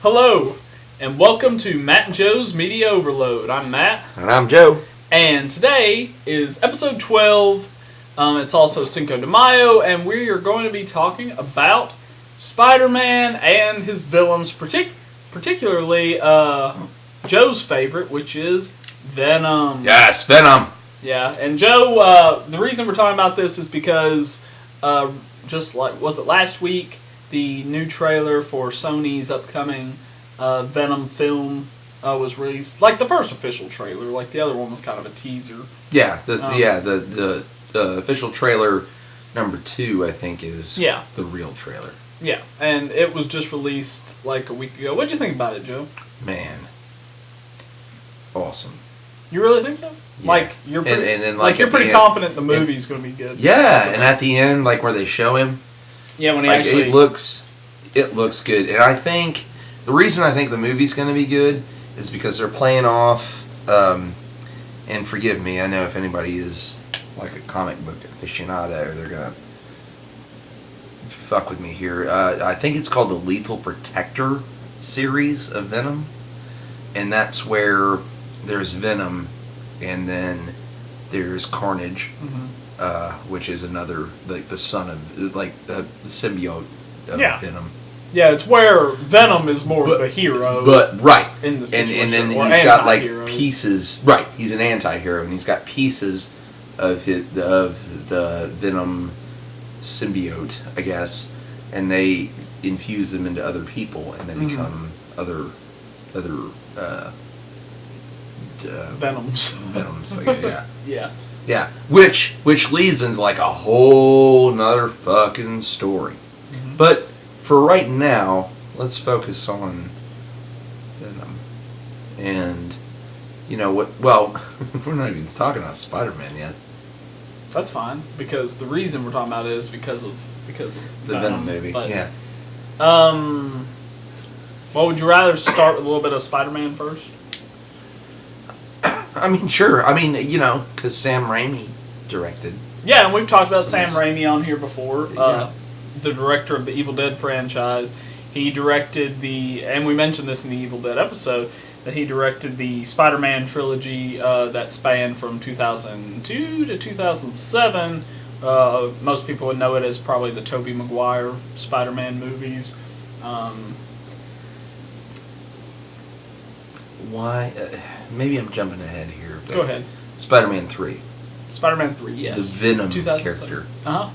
Hello, and welcome to Matt and Joe's Media Overload. I'm Matt. And I'm Joe. And today is episode 12. It's also Cinco de Mayo, and we are going to be talking about Spider-Man and his villains, particularly Joe's favorite, which is Venom. Yes, Venom. Yeah, and Joe, the reason we're talking about this is because just like, was it last week, the new trailer for Sony's upcoming Venom film was released. Like the first official trailer, like the other one was kind of a teaser. Yeah, the official trailer number 2, I think, is the real trailer. Yeah, and it was just released like a week ago. What'd you think about it, Joe? Man, awesome. You really think so? Yeah. Like you're pretty, and you're pretty confident the movie's going to be good. Yeah, and at the end, like where they show him, yeah, when he like actually it looks good. And I think the reason I think the movie's going to be good is because they're playing off. And forgive me, I know if anybody is like a comic book aficionado, they're gonna fuck with me here. I think it's called the Lethal Protector series of Venom, and that's where there's Venom, and then there's Carnage, which is another the son of the symbiote of Venom. Yeah, it's where Venom is more of a hero. But right. In the situation. And then or he's got like anti-hero. pieces. Right. He's an anti-hero, and he's got pieces of the Venom symbiote, I guess, and they infuse them into other people, and then become other Venoms. Venoms. Like, yeah. Yeah. Yeah. Which leads into like a whole nother fucking story. But for right now, let's focus on Venom. And, you know what? Well, we're not even talking about Spider-Man yet. That's fine, because the reason we're talking about it is because of The Venom movie, but, yeah. Well, would you rather start with a little bit of Spider-Man first? I mean, sure. I mean, you know, because Sam Raimi directed. Yeah, and we've talked about Sam Raimi on here before. Yeah. The director of the Evil Dead franchise. He directed and we mentioned this in the Evil Dead episode, that he directed the Spider-Man trilogy that spanned from 2002 to 2007. Most people would know it as probably the Tobey Maguire Spider-Man movies. Why? Maybe I'm jumping ahead here. But Go ahead. Spider-Man 3. Spider-Man 3, yes. The Venom 2007. character. Uh-huh.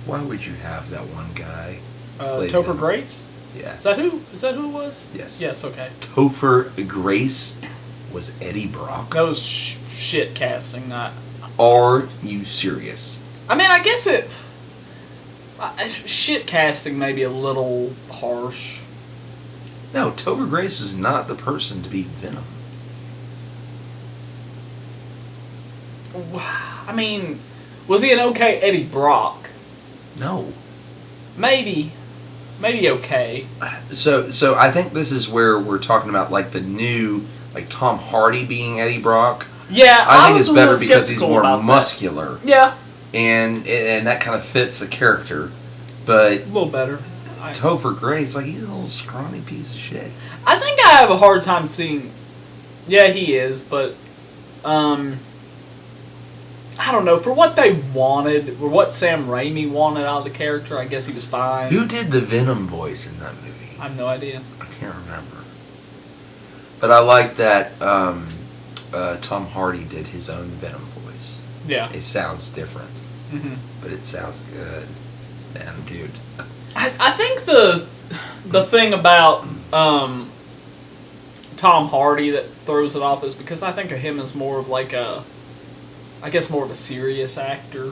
Why would you have that one guy? Topher Venom? Grace? Yeah. Is that who it was? Yes. Yes, okay. Topher Grace was Eddie Brock. That was shit casting, not... Are you serious? I mean, I guess it... shit casting may be a little harsh. No, Topher Grace is not the person to be Venom. I mean, was he an okay Eddie Brock? No. Maybe okay. So I think this is where we're talking about like the new, like Tom Hardy being Eddie Brock. Yeah, I think was it's a better little because he's skeptical more about muscular. that. Yeah, and that kind of fits the character. But a little better. Topher Grace, like he's a little scrawny piece of shit. I think I have a hard time seeing... Yeah, he is, but... I don't know, for what they wanted, or what Sam Raimi wanted out of the character, I guess he was fine. Who did the Venom voice in that movie? I have no idea. I can't remember. But I like that Tom Hardy did his own Venom voice. Yeah. It sounds different, Mm-hmm. but it sounds good. Man, dude. I think the thing about Tom Hardy that throws it off is because I think of him as more of like more of a serious actor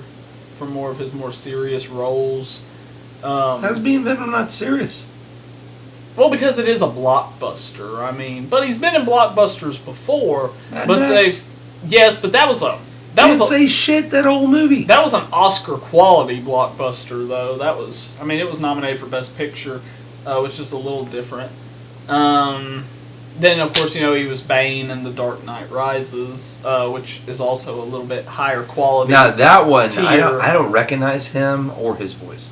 for more of his more serious roles. How's being Venom not serious? Well, because it is a blockbuster. I mean, but he's been in blockbusters before. Mad but Max. but that was Didn't say shit that whole movie. That was an Oscar quality blockbuster, though. It was nominated for Best Picture, which is a little different. Then, of course, he was Bane in The Dark Knight Rises, which is also a little bit higher quality. Now that one, tier. I don't recognize him or his voice.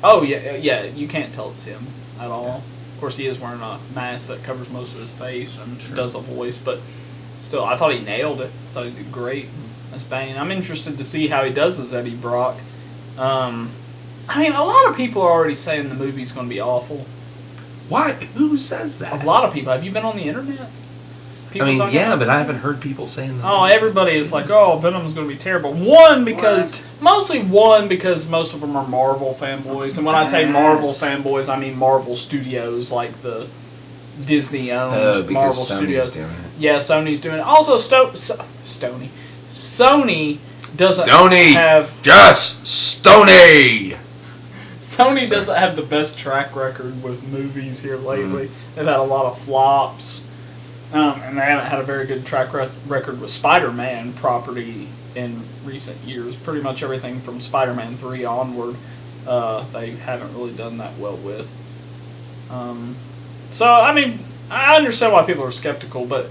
Oh yeah, you can't tell it's him at all. Of course, he is wearing a mask that covers most of his face and does a voice, but still, I thought he nailed it. I thought he did great as Bane. I'm interested to see how he does as Eddie Brock. I mean, a lot of people are already saying the movie's going to be awful. Why? Who says that? A lot of people. Have you been on the internet? People I mean, talking yeah, about but this? I haven't heard people saying that. Oh, everybody is like, oh, Venom's going to be terrible. Mostly because most of them are Marvel fanboys. And when I say Marvel fanboys, I mean Marvel Studios, like the Disney-owned Marvel Sony's Studios. doing it. Yeah, Sony's doing it. Also, Sony doesn't Stoney! have... Just Stoney! Sony doesn't have the best track record with movies here lately. They've had a lot of flops. And they haven't had a very good track record with Spider-Man property in recent years. Pretty much everything from Spider-Man 3 onward, they haven't really done that well with. So, I mean, I understand why people are skeptical, but...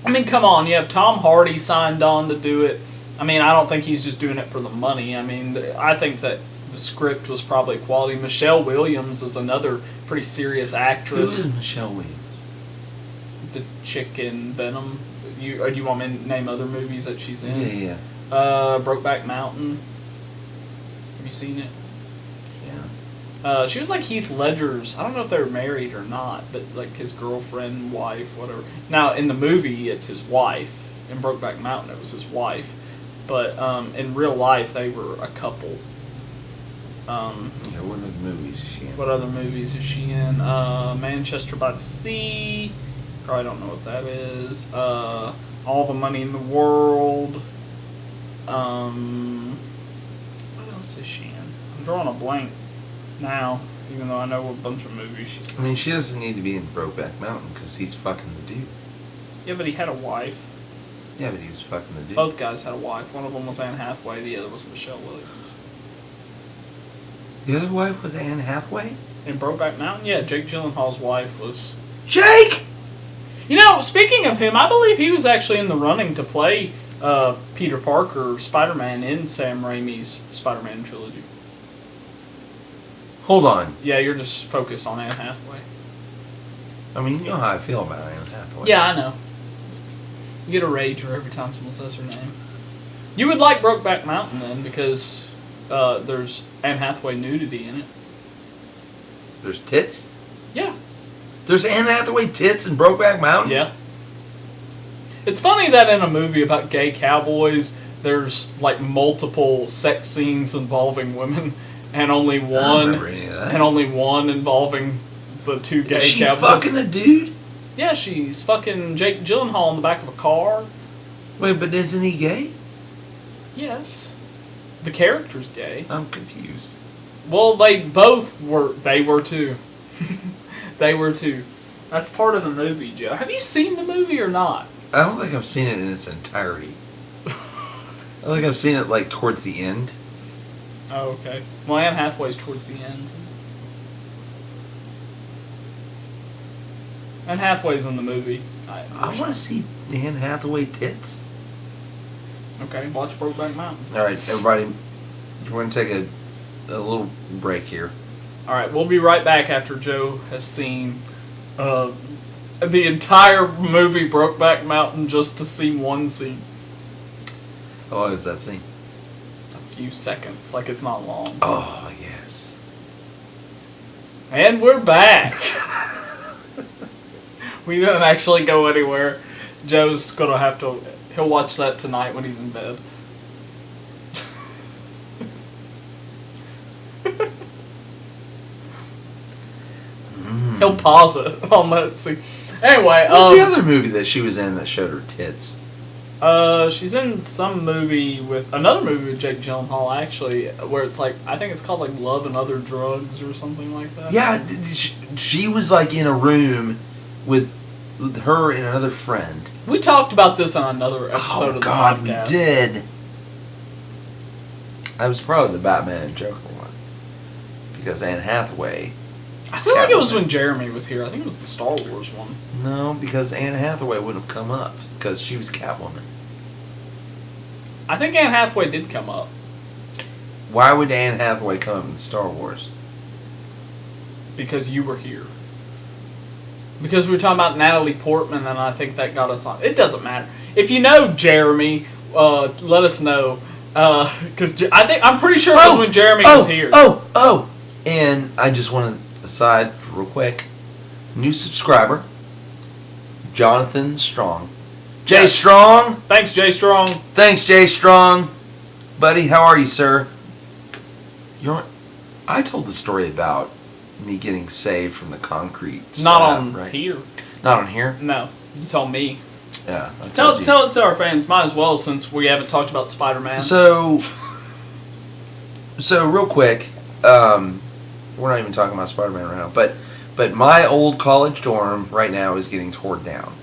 I mean, come on, you have Tom Hardy signed on to do it. I mean, I don't think he's just doing it for the money. I mean, I think that the script was probably quality. Michelle Williams is another pretty serious actress. Who is Michelle Williams? The chick in Venom. Do you want me to name other movies that she's in? Yeah. Brokeback Mountain. Have you seen it? Yeah. She was like Heath Ledger's. I don't know if they were married or not, but like his girlfriend, wife, whatever. Now in the movie, it's his wife. In Brokeback Mountain, it was his wife. But in real life, they were a couple. What other movies is she in? What other movies is she in? Manchester by the Sea. Probably don't know what that is. All the Money in the World. What else is she in? I'm drawing a blank now, even though I know a bunch of movies she's in. I mean, she doesn't need to be in Brokeback Mountain because he's fucking the dude. Yeah, but he had a wife. Yeah, but he was fucking the dude. Both guys had a wife. One of them was Anne Hathaway. The other was Michelle Williams. The other wife was Anne Hathaway? In Brokeback Mountain, yeah, Jake Gyllenhaal's wife was... Jake! You know, speaking of him, I believe he was actually in the running to play Peter Parker, Spider-Man, in Sam Raimi's Spider-Man trilogy. Hold on. Yeah, you're just focused on Anne Hathaway. I mean, you know how I feel about Anne Hathaway. Yeah, I know. You get a rager every time someone says her name. You would like Brokeback Mountain then, because there's Anne Hathaway nudity in it. There's tits? Yeah. There's Anne Hathaway tits in Brokeback Mountain? Yeah. It's funny that in a movie about gay cowboys, there's like multiple sex scenes involving women, and only I don't one, remember any of that. and only one involving the two gay Is she cowboys. fucking a dude? Yeah, she's fucking Jake Gyllenhaal in the back of a car. Wait, but isn't he gay? Yes. The character's gay. I'm confused. Well, they both were. They were too. They were too. That's part of the movie, Joe. Have you seen the movie or not? I don't think I've seen it in its entirety. I think I've seen it like towards the end. Oh, okay. Well, Anne Hathaway's towards the end. Anne Hathaway's in the movie. I want to see Anne Hathaway tits. Okay, watch Brokeback Mountain. All right, everybody, we're going to take a little break here. All right, we'll be right back after Joe has seen the entire movie Brokeback Mountain just to see one scene. How long is that scene? A few seconds, like it's not long. Oh, yes. And we're back. We didn't actually go anywhere. Joe's gonna have to. He'll watch that tonight when he's in bed. He'll pause it on that scene. Anyway, What's the other movie that she was in that showed her tits? She's in some movie with another movie with Jake Gyllenhaal actually, where it's like I think it's called like Love and Other Drugs or something like that. Yeah, she was like in a room with her and another friend. We talked about this on another episode of the God, podcast. we did. I was probably the Batman and Joker one because Anne Hathaway. I feel like it was when Jeremy was here. I think it was the Star Wars one. No, because Anne Hathaway wouldn't have come up because she was Catwoman. I think Anne Hathaway did come up. Why would Anne Hathaway come up in Star Wars? because you were here. Because we were talking about Natalie Portman, and I think that got us on. It doesn't matter. If you know Jeremy, let us know. Because I'm pretty sure it was when Jeremy was here. And I just want to aside real quick. New subscriber, Jonathan Strong. Jay Yes. Strong. Thanks, Jay Strong. Thanks, Jay Strong. Buddy, how are you, sir? I told the story about me getting saved from the concrete Not slab, on right? here. Not on here? No, you told me. Yeah. Tell it to our fans. Might as well, since we haven't talked about Spider-Man. So real quick, we're not even talking about Spider-Man right now, but my old college dorm right now is getting torn down.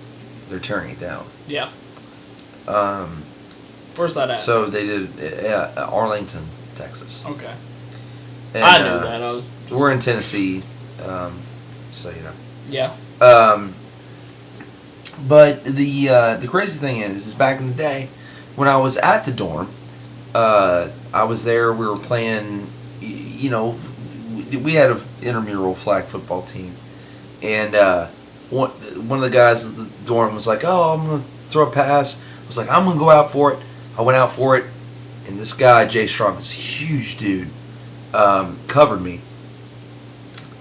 They're tearing it down. Yeah. Um, Where's that at? so they did Arlington, Texas. Okay. And, I knew that. I was. We're in Tennessee, so you know. Yeah. But the crazy thing is back in the day, when I was at the dorm, I was there. We were playing. You know, we had an intramural flag football team, and one of the guys at the dorm was like, "Oh, I'm gonna throw a pass." I was like, "I'm gonna go out for it." I went out for it, and this guy, Jay Strong, this huge dude, covered me.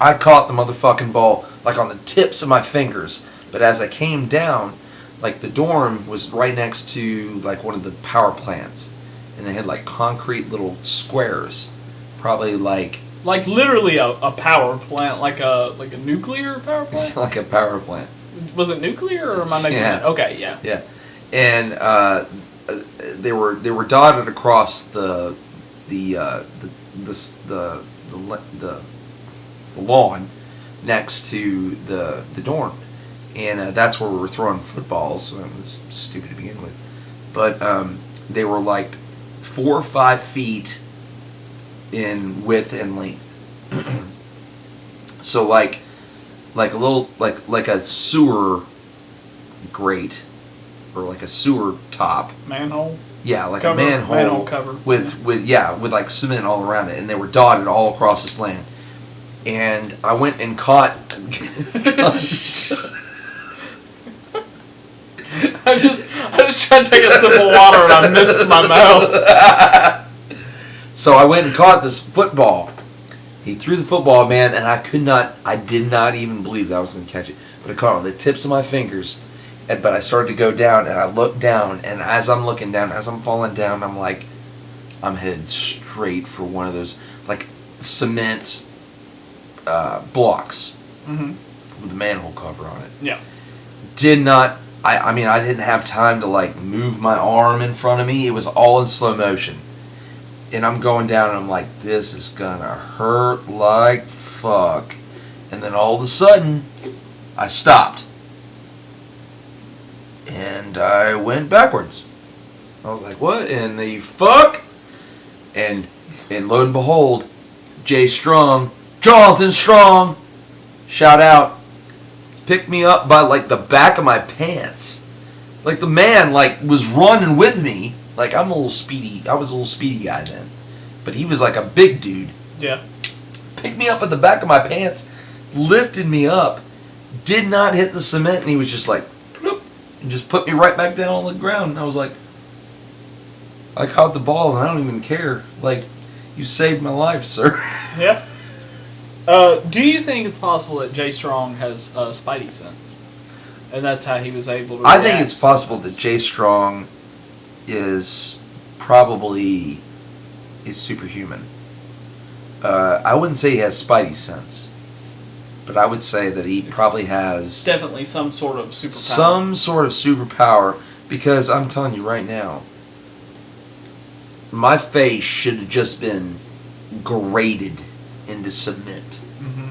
I caught the motherfucking ball like on the tips of my fingers, but as I came down, like the dorm was right next to like one of the power plants, and they had like concrete little squares, probably like Literally a power plant, like a nuclear power plant. like a power plant. Was it nuclear or am I making that? Okay, yeah. Yeah, and they were dotted across the lawn next to the dorm, and that's where we were throwing footballs. It was stupid to begin with, but they were like 4 or 5 feet in width and length. So like a little like a sewer grate or like a sewer top. Manhole. Yeah, like Cover, a manhole cover. with like cement all around it, and they were dotted all across this land. And I went and caught. I just tried to take a sip of water and I missed my mouth. So I went and caught this football. He threw the football, man, and I did not even believe that I was going to catch it. But I caught it on the tips of my fingers. But I started to go down, and I looked down, and as I'm looking down, as I'm falling down, I'm like, I'm headed straight for one of those, like, cement blocks with a manhole cover on it. Yeah. I mean, I didn't have time to, like, move my arm in front of me. It was all in slow motion. And I'm going down, and I'm like, this is gonna hurt like fuck. And then all of a sudden, I stopped. And I went backwards. I was like, what in the fuck? And lo and behold, Jay Strong, Jonathan Strong, shout out, picked me up by like the back of my pants. Like the man like was running with me. Like I was a little speedy guy then. But he was like a big dude. Yeah. Picked me up at the back of my pants, lifted me up, did not hit the cement, and he was just like, bloop, and just put me right back down on the ground. And I was like, I caught the ball and I don't even care. Like, you saved my life, sir. Yeah. Do you think it's possible that Jay Strong has Spidey sense? And that's how he was able to I think react? it's possible that Jay Strong is probably superhuman. I wouldn't say he has Spidey sense, but I would say that he probably has definitely some sort of superpower. some sort of superpower, because I'm telling you right now, my face should have just been grated into cement. Mm-hmm.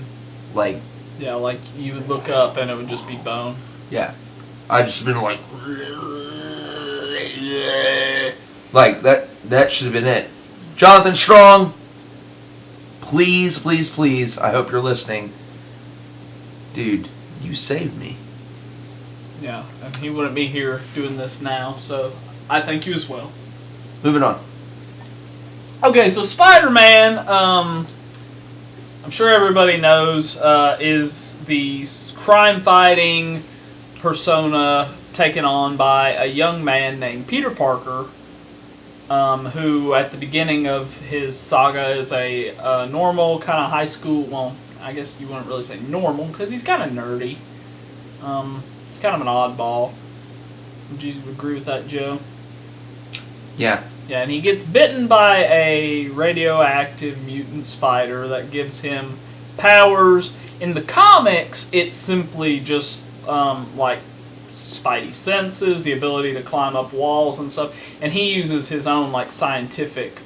Like, yeah, like you would look up and it would just be bone. yeah. I just been like that should have been it. Jonathan Strong, please, please, please, I hope you're listening. Dude, you saved me. Yeah, and he wouldn't be here doing this now, so I thank you as well. Moving on. Okay, so Spider-Man, I'm sure everybody knows, is the crime-fighting persona taken on by a young man named Peter Parker, who at the beginning of his saga is a normal kind of high school, well, I guess you wouldn't really say normal, because he's kind of nerdy. He's kind of an oddball. Would you agree with that, Joe? Yeah. Yeah, and he gets bitten by a radioactive mutant spider that gives him powers. In the comics, it's simply just like spidey senses, the ability to climb up walls and stuff, and he uses his own like scientific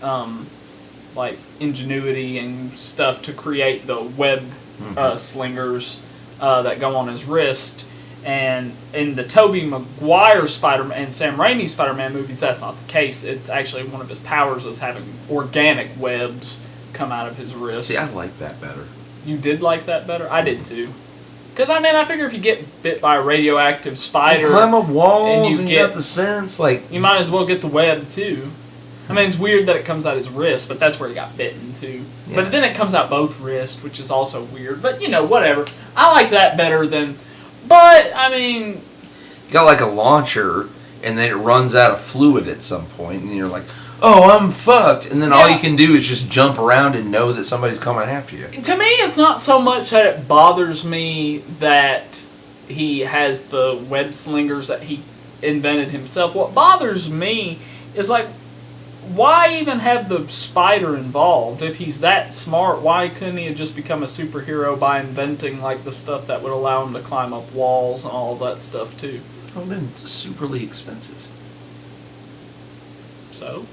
like ingenuity and stuff to create the web slingers that go on his wrist. And in the Tobey Maguire Spider-Man and Sam Raimi Spider-Man movies, that's not the case. It's actually one of his powers is having organic webs come out of his wrist. See, I like that better. You did like that better? I did too. Because, I mean, I figure if you get bit by a radioactive spider... You climb up walls and you get got the sense, like... You might as well get the web, too. I mean, it's weird that it comes out his wrist, but that's where he got bitten, too. Yeah. But then it comes out both wrists, which is also weird. But, you know, whatever. I like that better than... But, I mean... You got, like, a launcher, and then it runs out of fluid at some point, and you're like... Oh, I'm fucked. And then all you can do is just jump around and know that somebody's coming after you. To me, it's not so much that it bothers me that he has the web slingers that he invented himself. What bothers me is, like, why even have the spider involved? If he's that smart, why couldn't he have just become a superhero by inventing, like, the stuff that would allow him to climb up walls and all that stuff, too? It would have been superly expensive. So?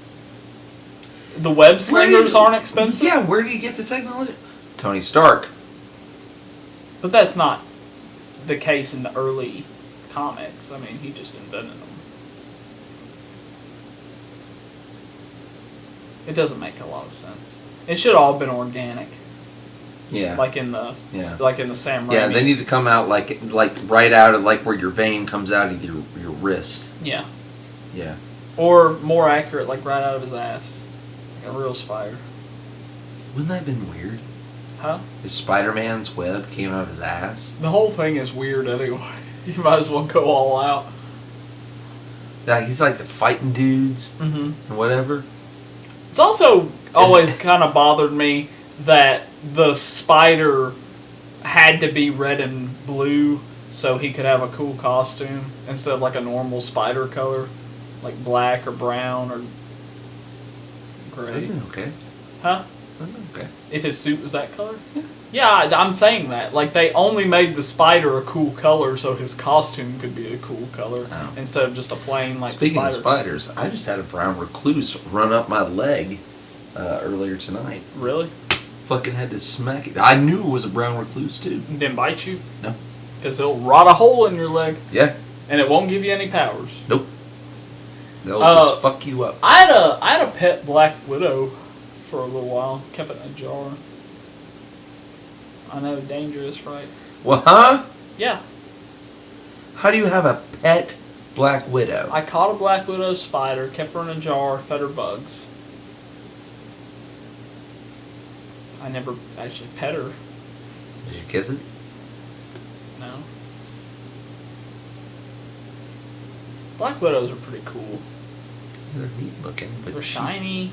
The web slingers aren't expensive? Yeah, where do you get the technology? Tony Stark. But that's not the case in the early comics. I mean, he just invented them. It doesn't make a lot of sense. It should all have been organic. Yeah. Like in the Sam Raimi. Yeah, they need to come out like right out of like where your vein comes out of your wrist. Yeah. Yeah. Or more accurate, like right out of his ass. Like a real spider. Wouldn't that have been weird? Huh? If Spider-Man's web came out of his ass? The whole thing is weird anyway. You might as well go all out. Yeah, he's like the fighting dudes and whatever. It's also always kind of bothered me that the spider had to be red and blue so he could have a cool costume instead of like a normal spider color, like black or brown or gray. Okay. Huh? Okay. If his suit was that color? Yeah, I'm saying that. Like, they only made the spider a cool color so his costume could be a cool color instead of just a plain, like, Speaking spider. of spiders, I just had a brown recluse run up my leg earlier tonight. Really? Fucking had to smack it. I knew it was a brown recluse, too. It didn't bite you? No. Because it'll rot a hole in your leg. Yeah. And it won't give you any powers. Nope. They'll just fuck you up. I had a pet black widow for a little while. Kept it in a jar. I know, dangerous, right? Well, huh? Yeah. How do you have a pet black widow? I caught a black widow spider, kept her in a jar, fed her bugs. I never actually pet her. Did you kiss it? No. Black widows are pretty cool. They're neat looking, but they're shiny.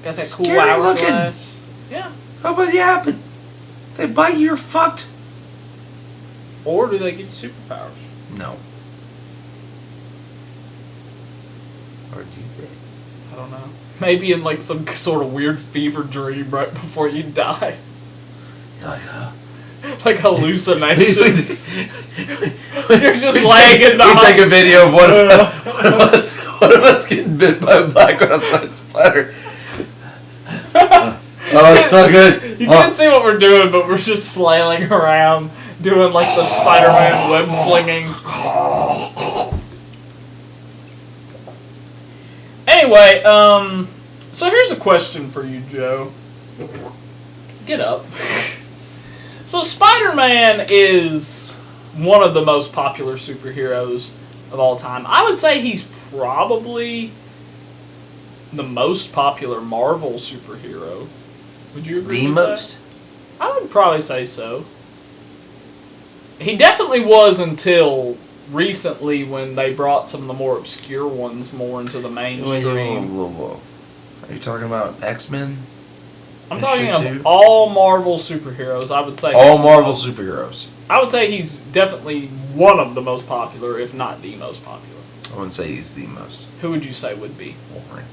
Got that cool scary hourglass. Yeah. Oh, but yeah, but they bite you, you're fucked. Or do they get superpowers? No. Or do they? I don't know. Maybe in like some sort of weird fever dream right before you die. Yeah. Like hallucinations. You're just laying in the We take a video of one of us getting bit by a black widow spider. Oh, it's so good. You can't see what we're doing, but we're just flailing around, doing like the Spider-Man web slinging. Anyway, so here's a question for you, Joe. Get up. So Spider-Man is one of the most popular superheroes of all time. I would say he's probably the most popular Marvel superhero. Would you agree with most? that? I would probably say so. He definitely was until recently when they brought some of the more obscure ones more into the mainstream. Whoa. Are you talking about X-Men? I'm talking Issue of 2? all Marvel superheroes. I would say All Marvel superheroes. I would say he's definitely one of the most popular, if not the most popular. I wouldn't say he's the most. Who would you say would be? Wolverine.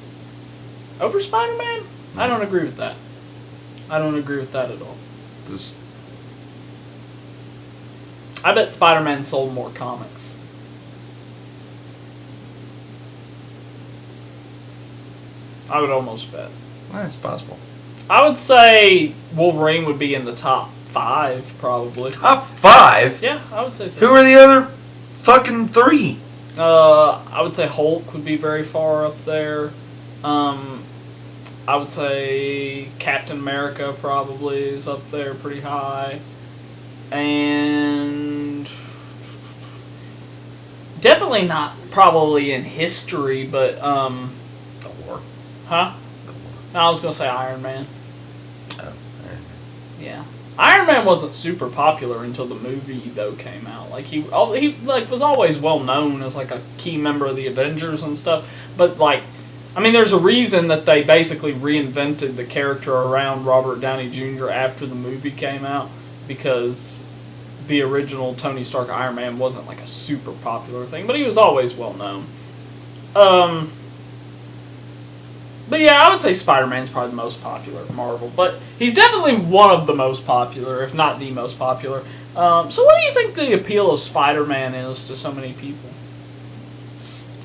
Over Spider-Man? I don't agree with that. I don't agree with that at all. Just I bet Spider-Man sold more comics. I would almost bet. That's possible. I would say Wolverine would be in the top 5, probably. Top 5? Yeah, I would say so. Who are the other fucking 3? I would say Hulk would be very far up there. I would say Captain America probably is up there pretty high. And definitely not probably in history, but Thor. huh? No, I was gonna say Iron Man. Oh, Iron Man. Yeah, Iron Man wasn't super popular until the movie though came out. Like he like was always well known as like a key member of the Avengers and stuff. But like, I mean, there's a reason that they basically reinvented the character around Robert Downey Jr. after the movie came out, because the original Tony Stark Iron Man wasn't like a super popular thing, but he was always well known. But yeah, I would say Spider-Man's probably the most popular of Marvel, but he's definitely one of the most popular, if not the most popular. So what do you think the appeal of Spider-Man is to so many people?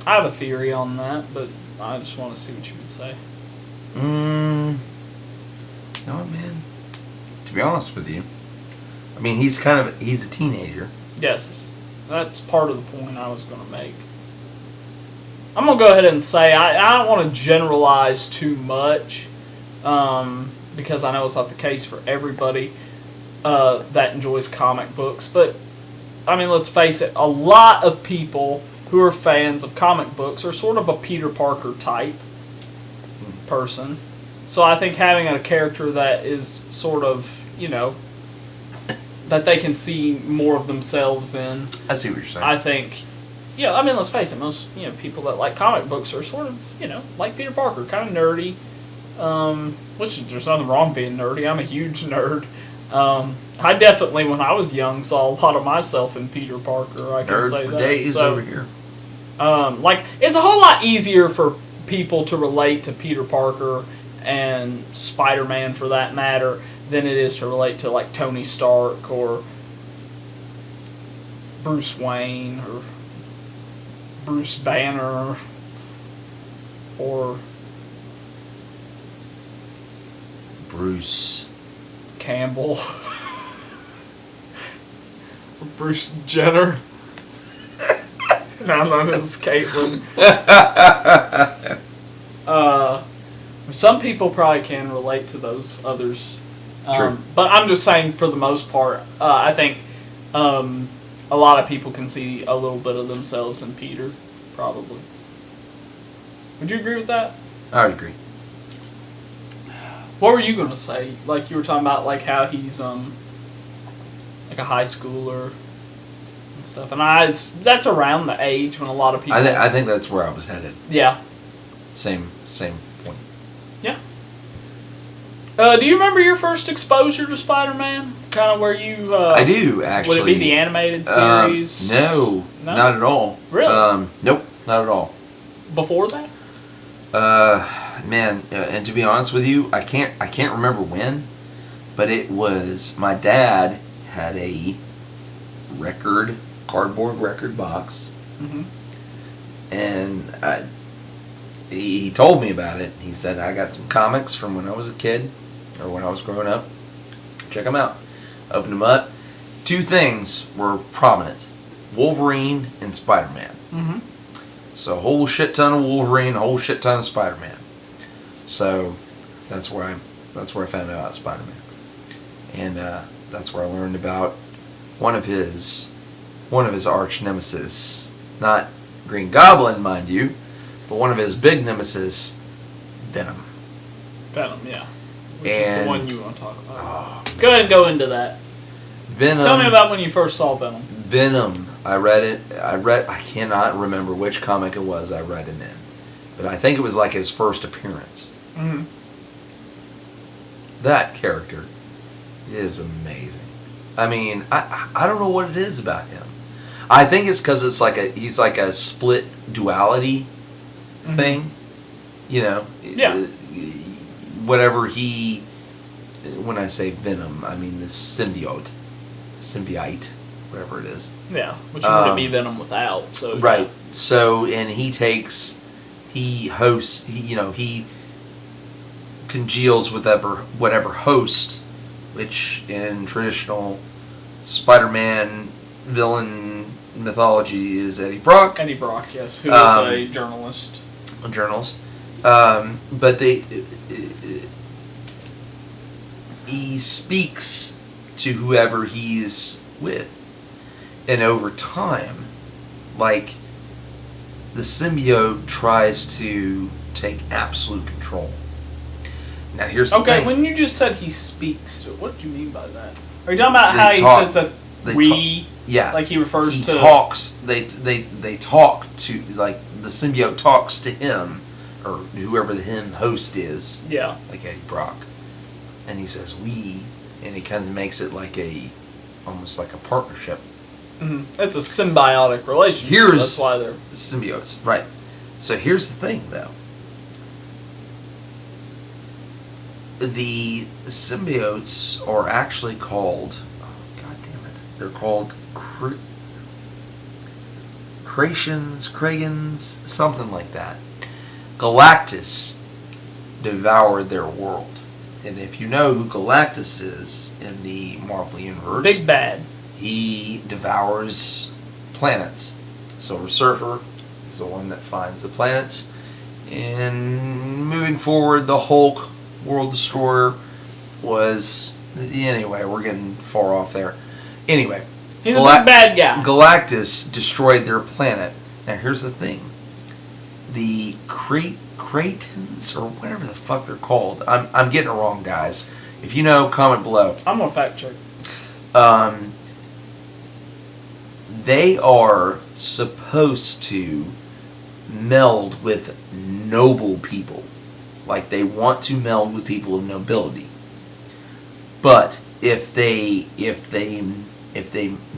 I have a theory on that, but I just want to see what you would say. You know what, man? To be honest with you, I mean, he's a teenager. Yes, that's part of the point I was going to make. I'm going to go ahead and say I don't want to generalize too much, because I know it's not the case for everybody that enjoys comic books. But, I mean, let's face it, a lot of people who are fans of comic books are sort of a Peter Parker type person. So I think having a character that is sort of, that they can see more of themselves in. I see what you're saying. I think, I mean, let's face it, most, people that like comic books are sort of, like Peter Parker, kind of nerdy, which there's nothing wrong being nerdy. I'm a huge nerd. I definitely, when I was young, saw a lot of myself in Peter Parker. I can Nerd say for that. days So, over here. like, it's a whole lot easier for people to relate to Peter Parker and Spider-Man, for that matter, than it is to relate to, like, Tony Stark or Bruce Wayne or Bruce Banner or Bruce Campbell or Bruce Jenner. Now known as Caitlyn. Some people probably can relate to those others. True. But I'm just saying, for the most part, I think a lot of people can see a little bit of themselves in Peter, probably. Would you agree with that? I would agree. What were you going to say? Like, you were talking about, like, how he's like a high schooler and stuff. And that's around the age when a lot of people... I think that's where I was headed. Yeah. Same point. Yeah. Do you remember your first exposure to Spider-Man? Kind of where you... I do, actually. Would it be the animated series? No, not at all. Really? Nope, not at all. Before that? Man, and to be honest with you, I can't remember when, but it was, my dad had a cardboard record box, and he told me about it. He said, I got some comics from when I was a kid, or when I was growing up. Check them out. Opened them up. Two things were prominent: Wolverine and Spider-Man. So a whole shit ton of Wolverine, a whole shit ton of Spider-Man. So that's where I found out about Spider-Man, and that's where I learned about one of his arch nemesis, not Green Goblin, mind you, but one of his big nemesis, Venom. Venom, yeah. Which is the one you want to talk about. Oh Go ahead and go into that. Venom. Tell me about when you first saw Venom. Venom. I read it. I cannot remember which comic it was I read him in. But I think it was like his first appearance. Mm-hmm. That character is amazing. I mean, I don't know what it is about him. I think it's because he's like a split duality thing. You know? Yeah. Whatever he... When I say Venom, I mean the symbiote, whatever it is. Yeah, which wouldn't be Venom without. So right. Yeah. So, and he hosts. He congeals with whatever host, which in traditional Spider-Man villain mythology is Eddie Brock. Eddie Brock, yes, who is a journalist. A journalist, but he speaks to whoever he's with. And over time, like, the symbiote tries to take absolute control. Now, here's the thing. Okay, when you just said he speaks, what do you mean by that? Are you talking about how he says that yeah. like he refers he to... talks, they talk to, like, the symbiote talks to him, or whoever the him host is. Yeah. Like Eddie Brock. And he says we, and he kind of makes it like almost like a partnership. Mm-hmm. It's a symbiotic relationship. That's why they're symbiotes, right? So here's the thing, though. The symbiotes are actually called. Oh, God damn it! They're called Kragans, something like that. Galactus devoured their world. And if you know who Galactus is in the Marvel Universe... Big bad. He devours planets. Silver Surfer is the one that finds the planets. And moving forward, the Hulk, World Destroyer, was... Anyway, we're getting far off there. Anyway. He's a big bad guy. Galactus destroyed their planet. Now, here's the thing. The Kratons, or whatever the fuck they're called. I'm getting it wrong, guys. If you know, comment below. I'm gonna fact check. They are supposed to meld with noble people. Like, they want to meld with people of nobility. But if they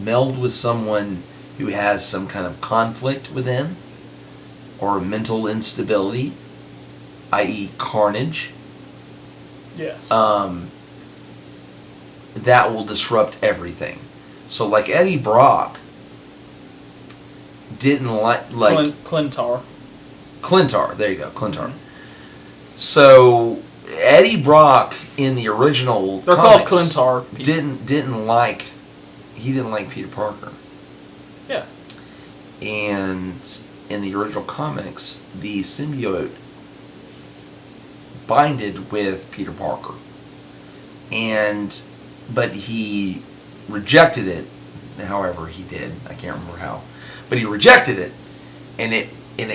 meld with someone who has some kind of conflict within, or mental instability, i.e. carnage, yes, that will disrupt everything. So, like, Eddie Brock didn't like Clintar. There you go, Clintar. Mm-hmm. So Eddie Brock in the original they're comics called Clintar. Didn't like Peter Parker. Yeah. And in the original comics, the symbiote binded with Peter Parker, but he rejected it. However, he did. I can't remember how, but he rejected it, and it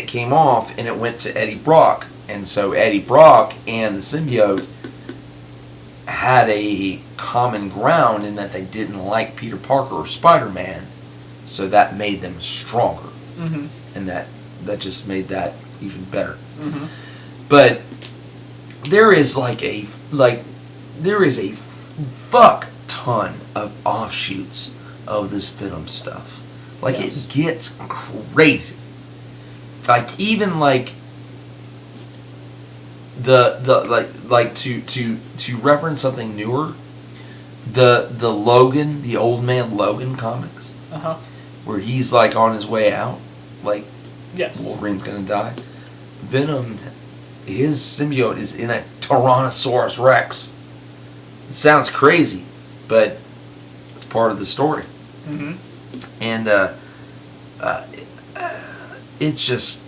came off, and it went to Eddie Brock, and so Eddie Brock and the symbiote had a common ground in that they didn't like Peter Parker or Spider-Man, so that made them stronger, mm-hmm. and that just made that even better. Mm-hmm. But there is a fuck ton of offshoots of this Venom stuff. Like, yes. It gets crazy. Like, even like to reference something newer, the Logan, the Old Man Logan comics, where he's like on his way out, like, yes, Wolverine's gonna die. Venom, his symbiote is in a Tyrannosaurus Rex. It sounds crazy, but it's part of the story. Mm-hmm. And it's just...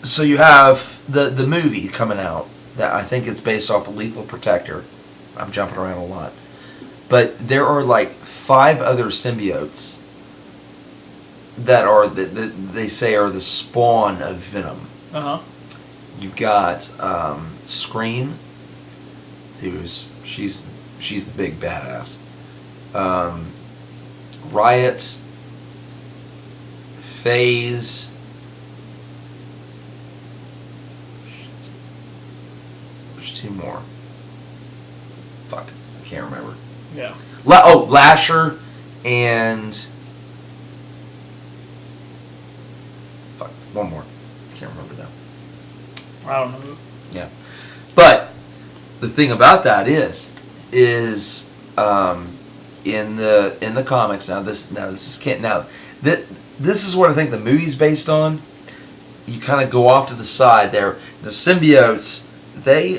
So you have the movie coming out that I think it's based off of Lethal Protector. I'm jumping around a lot. But there are like 5 other symbiotes that are that they say are the spawn of Venom. Uh-huh. You've got Scream, she's the big badass. Riot, FaZe. There's two more. Fuck, I can't remember. Yeah. Lasher and fuck, one more. Can't remember now. I don't know. Yeah, but the thing about that is in the comics this is what I think the movie's based on. You kind of go off to the side there. The symbiotes they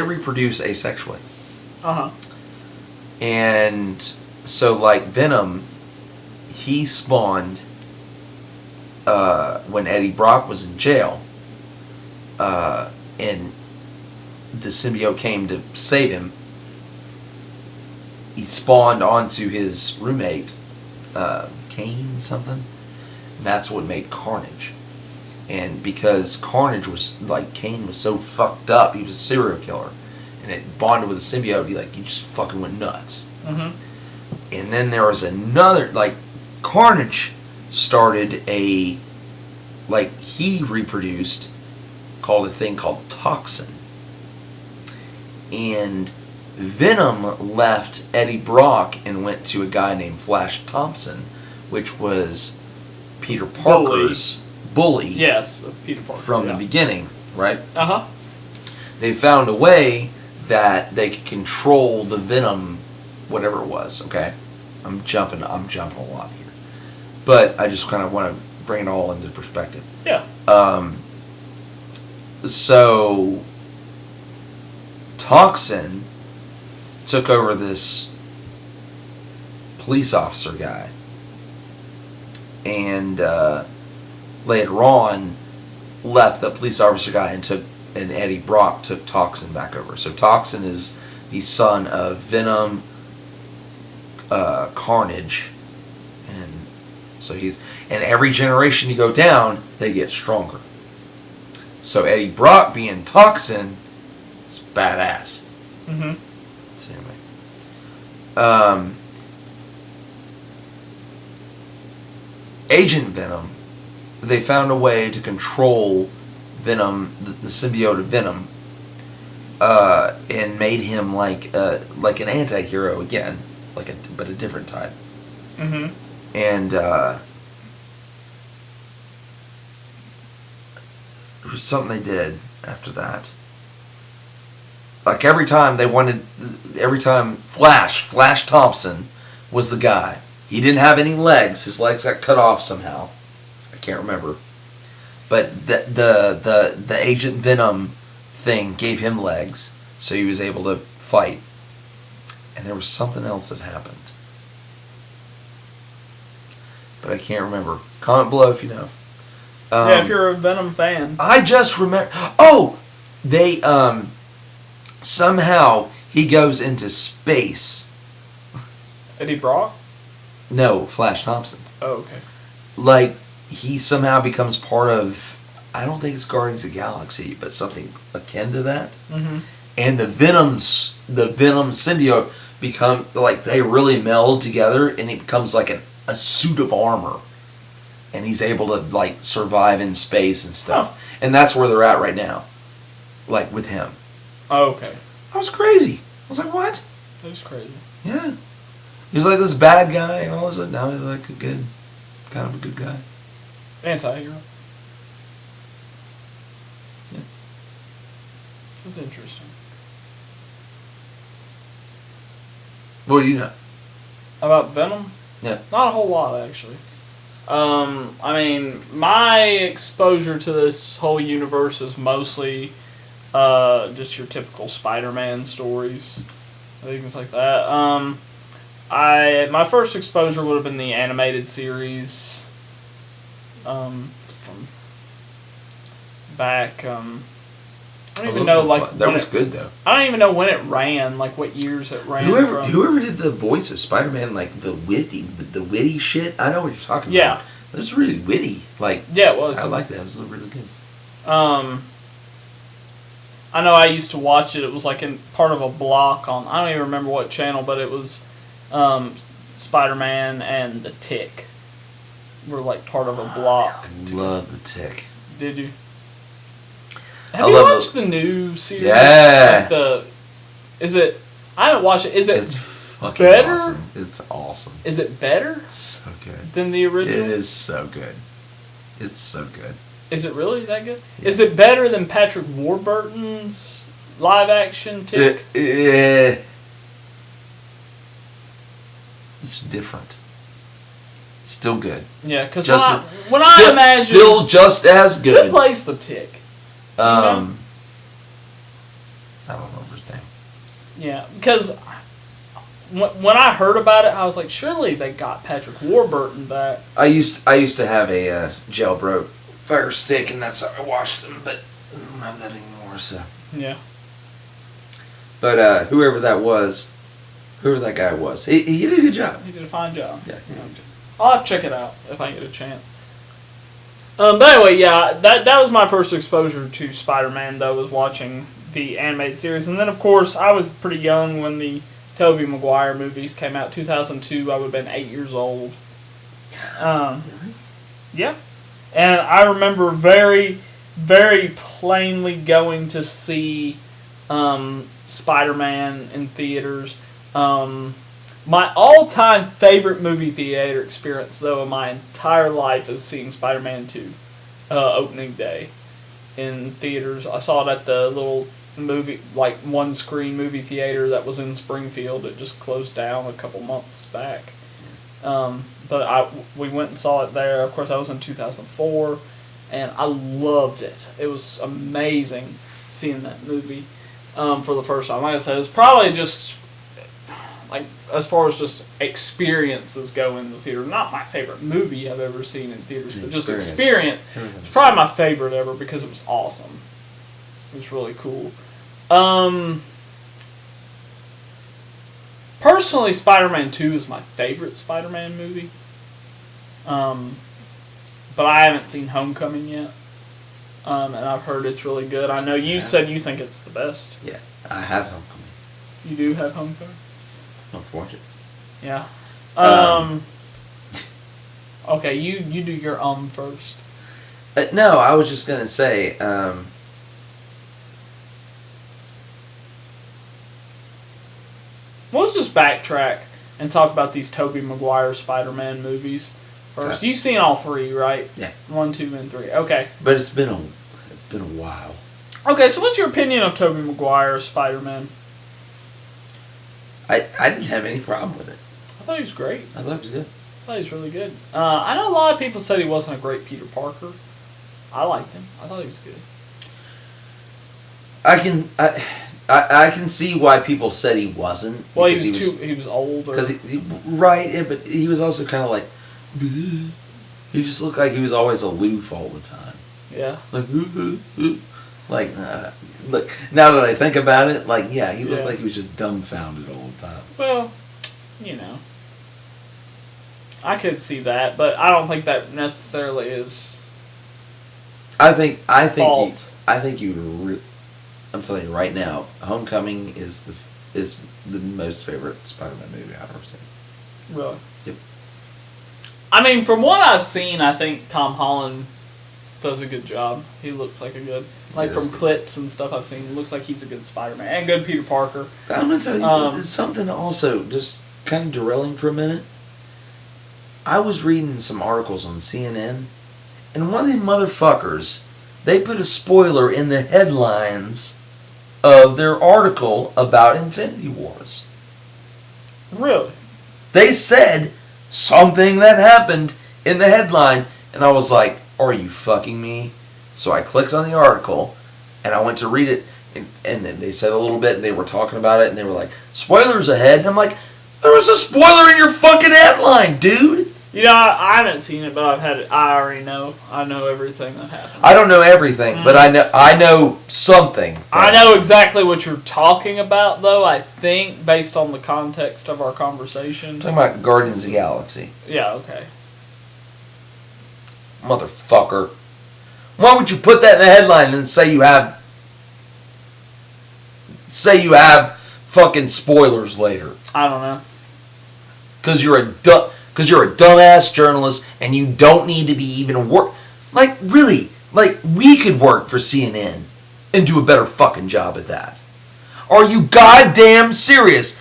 reproduce asexually. And so like Venom, he spawned when Eddie Brock was in jail. And the symbiote came to save him. He spawned onto his roommate, Kane something. And that's what made Carnage. And because Carnage was like, Kane was so fucked up, he was a serial killer, and it bonded with the symbiote. He just fucking went nuts. And then there was another, like, Carnage started he reproduced, called a thing called Toxin. And Venom left Eddie Brock and went to a guy named Flash Thompson, which was Peter Parker's bully. Yes, Peter Parker. From the beginning, right? They found a way that they could control the Venom, whatever it was, okay? I'm jumping a lot here. But I just kind of want to bring it all into perspective. Yeah. So Toxin took over this police officer guy, and later on left the police officer guy and Eddie Brock took Toxin back over. So Toxin is the son of Venom, Carnage, and so and every generation you go down, they get stronger. So Eddie Brock being Toxin is badass. So anyway, Agent Venom, they found a way to control Venom, the symbiote of Venom, and made him like an anti-hero again, but a different type. And there was something they did after that. Like every time Flash Thompson was the guy. He didn't have any legs. His legs got cut off somehow. I can't remember. But the Agent Venom thing gave him legs, so he was able to fight. And there was something else that happened, but I can't remember. Comment below if you know. Yeah, if you're a Venom fan. I just remember. Oh, they somehow he goes into space. Eddie Brock? No, Flash Thompson. Oh, okay. Like he somehow becomes part of. I don't think it's Guardians of the Galaxy, but something akin to that. And the Venom symbiote become like they really meld together, and he becomes like a suit of armor, and he's able to like survive in space and stuff. And that's where they're at right now, like with him. Oh, okay. That was crazy. I was like, what? That was crazy. Yeah. He was like this bad guy, and all of a sudden now he's like a good, kind of a good guy. Anti-hero. Yeah. That's interesting. What do you know? About Venom? Yeah. Not a whole lot, actually. I mean, my exposure to this whole universe is mostly just your typical Spider-Man stories, things like that. My first exposure would have been the animated series. From back. I don't even know that was good though. I don't even know when it ran, like what years it ran. Whoever did the voice of Spider-Man, like the witty shit. I know what you're talking about. Yeah, it was really witty. Like yeah, it was. I like that. It was really good. I know I used to watch it. It was like in part of a block on, I don't even remember what channel, but it was Spider-Man and the Tick were like part of a block. I love the Tick. Did you? Have you watched the new series? Yeah. Like is it? I haven't watched it. Is it? It's fucking better? awesome. It's awesome. Is it better It's so good. than the original? It is so good. It's so good. Is it really that good? Is it better than Patrick Warburton's live action Tick? It's different. Still good. Yeah, because Just when I imagine still just as who good. plays the Tick? I don't remember his name. Yeah, because when I heard about it, I was like, surely they got Patrick Warburton back. I used to have a jailbroke Fire Stick, and that's how I watched them, but I don't have that anymore. So Yeah. but whoever that guy was, he did a good job. He did a fine job. Yeah. I'll have to check it out if I get a chance. But anyway, yeah, that was my first exposure to Spider-Man, though, was watching the animated series. And then, of course, I was pretty young when the Tobey Maguire movies came out. 2002, I would have been 8 years old. Yeah. And I remember very, very plainly going to see Spider-Man in theaters. My all-time favorite movie theater experience, though, in my entire life is seeing Spider-Man 2 opening day in theaters. I saw it at the little movie, like one-screen movie theater that was in Springfield. It just closed down a couple months back. But we went and saw it there. Of course, I was in 2004, and I loved it. It was amazing seeing that movie for the first time. Like I said, it's probably just... like, as far as just experiences go in the theater, not my favorite movie I've ever seen in theaters, but just experience. It's probably my favorite ever because it was awesome. It was really cool. Personally, Spider-Man 2 is my favorite Spider-Man movie. But I haven't seen Homecoming yet. And I've heard it's really good. I know you said you think it's the best. Yeah, I have Homecoming. You do have Homecoming? Don't watch it. Yeah. Okay, you do your first. No, I was just gonna say. Let's just backtrack and talk about these Tobey Maguire Spider-Man movies first. Okay. You've seen all three, right? Yeah. 1, 2, and 3. Okay. But it's been a while. Okay, so what's your opinion of Tobey Maguire Spider-Man? I didn't have any problem with it. I thought he was great. I thought it was good. I thought he was really good. I know a lot of people said he wasn't a great Peter Parker. I liked him. I thought he was good. I can see why people said he wasn't. Well, he was old. Because right, yeah, but he was also kind of like, he just looked like he was always aloof all the time. Yeah. Like, look, now that I think about it, like, yeah, he looked like he was just dumbfounded all the time. Well, you know, I could see that, but I don't think that necessarily is. I think fault. I'm telling you right now, Homecoming is the most favorite Spider-Man movie I've ever seen. Really? Yep. I mean, from what I've seen, I think Tom Holland does a good job. He looks like a good, from clips and stuff I've seen, it looks like he's a good Spider-Man and good Peter Parker. I'm gonna tell you it's something also, just kind of derailing for a minute. I was reading some articles on CNN, and one of the motherfuckers, they put a spoiler in the headlines of their article about Infinity Wars. Really? They said something that happened in the headline, and I was like, are you fucking me? So I clicked on the article, and I went to read it, and then they said a little bit, and they were talking about it, and they were like, spoilers ahead, and I'm like, there was a spoiler in your fucking headline, dude! You know, I haven't seen it, but I've had it. I already know. I know everything that happened. I don't know everything, but I know something. I know exactly what you're talking about, though, I think, based on the context of our conversation. I'm talking about Guardians of the Galaxy. Yeah, okay. Motherfucker. Why would you put that in the headline and say you have say you have fucking spoilers later? I don't know. Because you're a dumbass journalist and you don't need to be even work. Like, really, like, we could work for CNN and do a better fucking job at that. Are you goddamn serious?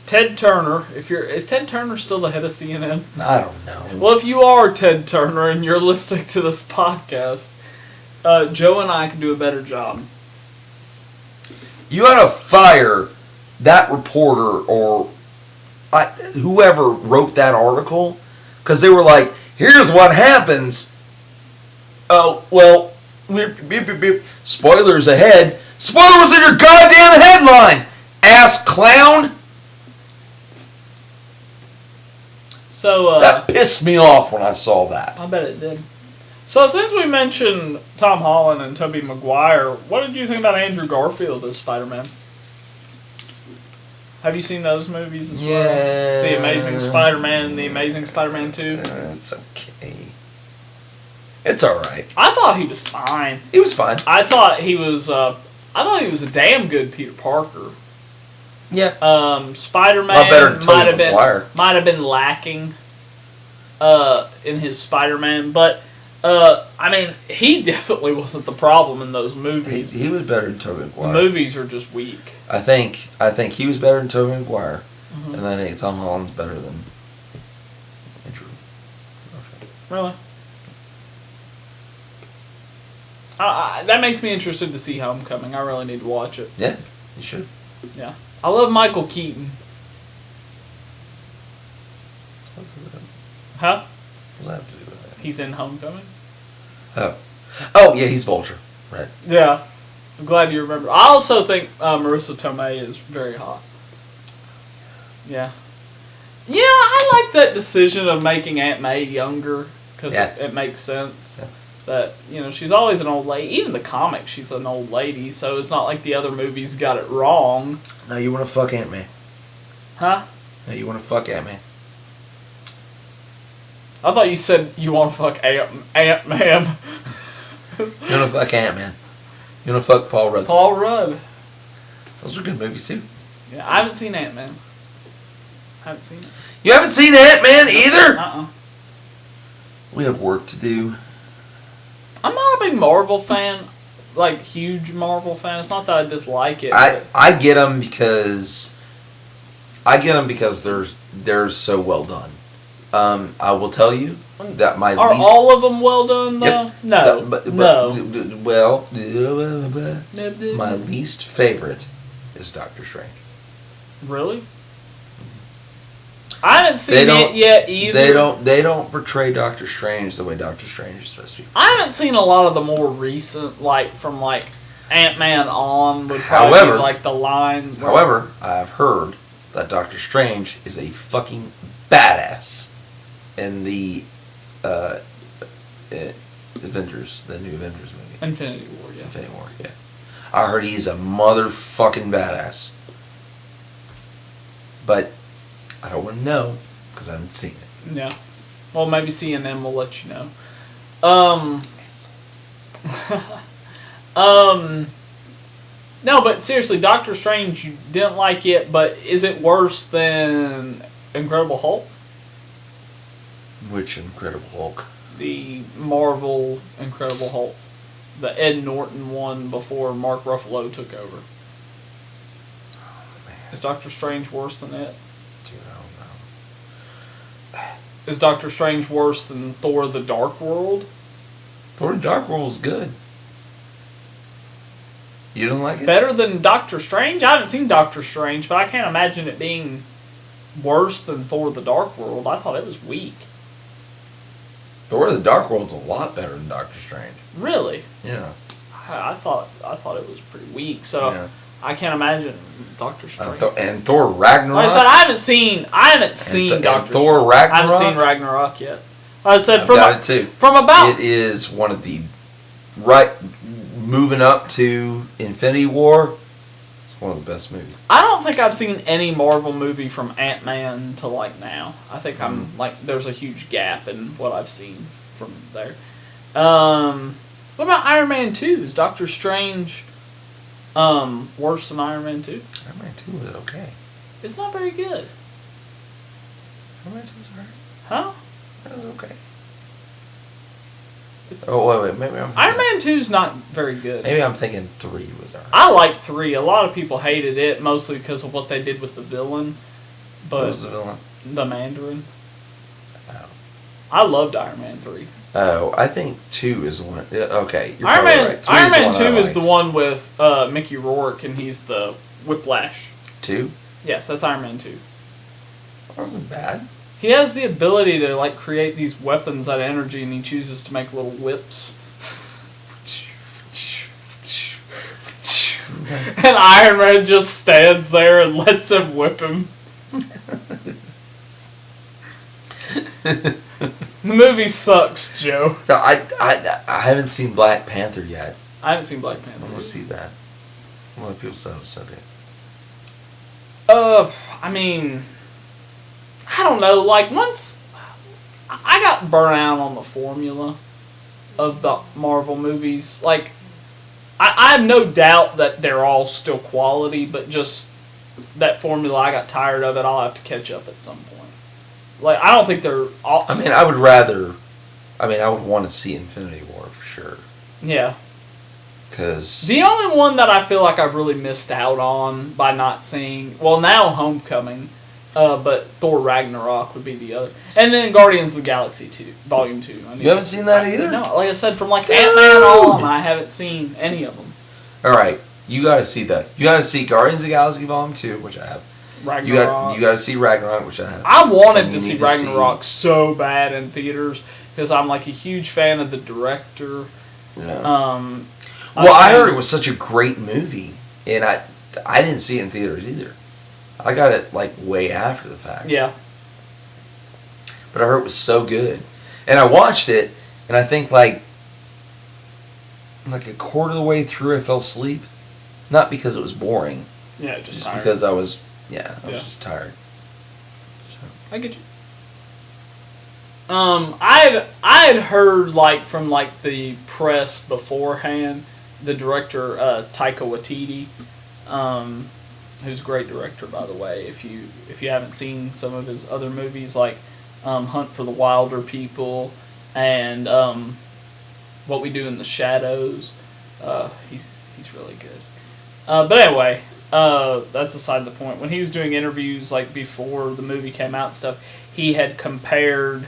Ted Turner, is Ted Turner still the head of CNN? I don't know. Well, if you are Ted Turner and you're listening to this podcast, Joe and I can do a better job. You ought to fire that reporter or whoever wrote that article, because they were like, here's what happens. Oh, well, spoilers ahead. Spoilers in your goddamn headline, ass clown. So that pissed me off when I saw that. I bet it did. So since we mentioned Tom Holland and Tobey Maguire, what did you think about Andrew Garfield as Spider-Man? Have you seen those movies as well? The Amazing Spider-Man, The Amazing Spider-Man 2? It's okay. It's alright. I thought he was fine. He was fine. I thought he was a damn good Peter Parker. Yeah. Spider-Man might have been lacking in his Spider-Man, but I mean, he definitely wasn't the problem in those movies. He was better than Tobey Maguire. The movies are just weak. I think he was better than Tobey Maguire, and I think Tom Holland's better than Andrew. Really? That makes me interested to see Homecoming. I really need to watch it. Yeah, you should. Yeah. I love Michael Keaton. Huh? What does that have to do with that? He's in Homecoming. Oh yeah, he's Vulture. Right. Yeah. I'm glad you remember. I also think Marissa Tomei is very hot. Yeah. Yeah, I like that decision of making Aunt May younger, because it makes sense. Yeah. That, she's always an old lady. Even the comics, she's an old lady, so it's not like the other movies got it wrong. No, you want to fuck Aunt May. Huh? No, you want to fuck Aunt May. I thought you said you want to fuck Aunt Ma'am. You want to fuck Ant Man. You want to fuck Paul Rudd. Paul Rudd. Those are good movies, too. Yeah, I haven't seen Ant Man. Haven't seen it. You haven't seen Ant Man either? Uh-uh. We have work to do. I'm not a big Marvel fan, like huge Marvel fan. It's not that I dislike it. I get them because they're so well done. I will tell you that are all of them well done though? Yep. No. Well, my least favorite is Doctor Strange. Really? I haven't seen it yet either. They don't portray Doctor Strange the way Doctor Strange is supposed to be. I haven't seen a lot of the more recent, from Ant-Man on would probably be like the line. However, I've heard that Doctor Strange is a fucking badass in the Avengers, the new Avengers movie. Infinity War, yeah. Infinity War, yeah. I heard he's a motherfucking badass. But I don't want to know because I haven't seen it. Yeah. Well, maybe CNN will let you know. No, but seriously, Doctor Strange, you didn't like it, but is it worse than Incredible Hulk? Which Incredible Hulk? The Marvel Incredible Hulk. The Ed Norton one before Mark Ruffalo took over. Oh, man. Is Doctor Strange worse than it? Dude, I don't know. Is Doctor Strange worse than Thor the Dark World? Thor the Dark World is good. You don't like it? Better than Doctor Strange? I haven't seen Doctor Strange, but I can't imagine it being worse than Thor the Dark World. I thought it was weak. Thor the Dark World's a lot better than Doctor Strange. Really? Yeah. I thought it was pretty weak, so I can't imagine Doctor Strange. And Thor Ragnarok. Like I said, I haven't seen Doctor Thor Ragnarok. I haven't seen Ragnarok yet. Like I said, It is one of the moving up to Infinity War. It's one of the best movies. I don't think I've seen any Marvel movie from Ant-Man to now. I think there's a huge gap in what I've seen from there. What about Iron Man 2? Is Doctor Strange Worse than Iron Man 2. Iron Man 2 was okay. It's not very good. Iron Man 2 was alright. Huh? That was okay. It's, Oh, wait, maybe I'm... Iron Man 2 is not very good. Maybe I'm thinking 3 was alright. I like 3. A lot of people hated it, mostly because of what they did with the villain. But What was the villain? The Mandarin. Oh. I loved Iron Man 3. Oh, I think 2 is the one... Yeah, okay, you're Iron probably Man, right. 3 Iron is the Man one 2 I is the liked. one with Mickey Rourke, and he's the Whiplash. 2? Yes, that's Iron Man 2. That wasn't bad. He has the ability to like create these weapons out of energy, and he chooses to make little whips. And Iron Man just stands there and lets him whip him. The movie sucks, Joe. So I haven't seen Black Panther yet. I haven't seen Black Panther. I'm gonna see that. A lot of people said it was so good. I mean, I don't know. Like once I got burnt out on the formula of the Marvel movies. Like I have no doubt that they're all still quality, but just that formula, I got tired of it. I'll have to catch up at some point. Like I don't think they're all. I mean, I would rather. I mean, I would want to see Infinity War for sure. Yeah. Because The only one that I feel like I've really missed out on by not seeing, well, now Homecoming, but Thor Ragnarok would be the other. And then Guardians of the Galaxy 2, Volume 2. You haven't seen that either? No, like I said, from like Ant-Man on, I haven't seen any of them. all right, you got to see that. You got to see Guardians of the Galaxy Volume 2, which I have. Ragnarok. You got to see Ragnarok, which I have. I wanted And to you see need Ragnarok so bad in theaters because I'm like a huge fan of the director. Yeah. Well, I heard it was such a great movie, and I didn't see it in theaters either. I got it like way after the fact. Yeah. But I heard it was so good, and I watched it, and I think like a quarter of the way through, I fell asleep. Not because it was boring, Yeah, just tired. because I was Yeah. just tired. So. I get you. I had heard like from like the press beforehand, the director Taika Waititi, who's a great director by the way. If you haven't seen some of his other movies like Hunt for the Wilder People and What We Do in the Shadows, he's really good. But anyway, that's aside the point. When he was doing interviews like before the movie came out and stuff, he had compared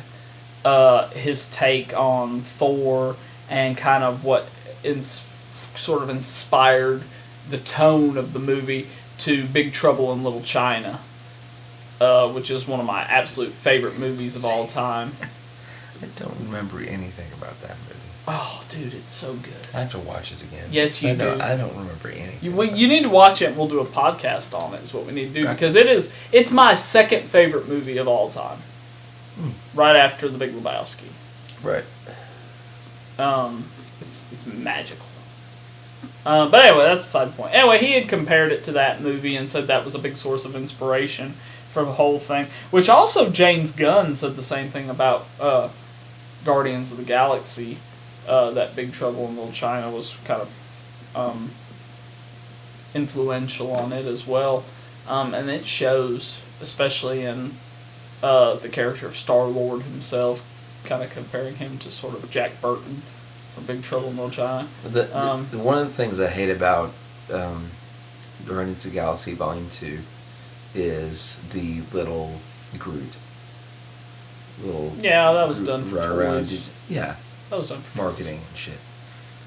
his take on Thor and kind of what sort of inspired the tone of the movie to Big Trouble in Little China, which is one of my absolute favorite movies of all time. I don't remember anything about that movie. Oh, dude, it's so good. I have to watch it again. Yes, you do. I don't remember anything. You need to watch it and we'll do a podcast on it is what we need to do. Okay. Because it's my second favorite movie of all time. Right after The Big Lebowski. Right. It's magical. But anyway, that's a side point. Anyway, he had compared it to that movie and said that was a big source of inspiration for the whole thing. Which also James Gunn said the same thing about Guardians of the Galaxy. That Big Trouble in Little China was kind of influential on it as well. And it shows, especially in the character of Star-Lord himself, kind of comparing him to sort of Jack Burton from Big Trouble in Little China. One of the things I hate about Guardians of the Galaxy Volume 2 is the little Groot. Yeah, that was Groot done for run around. toys. Yeah, That was done for marketing and shit.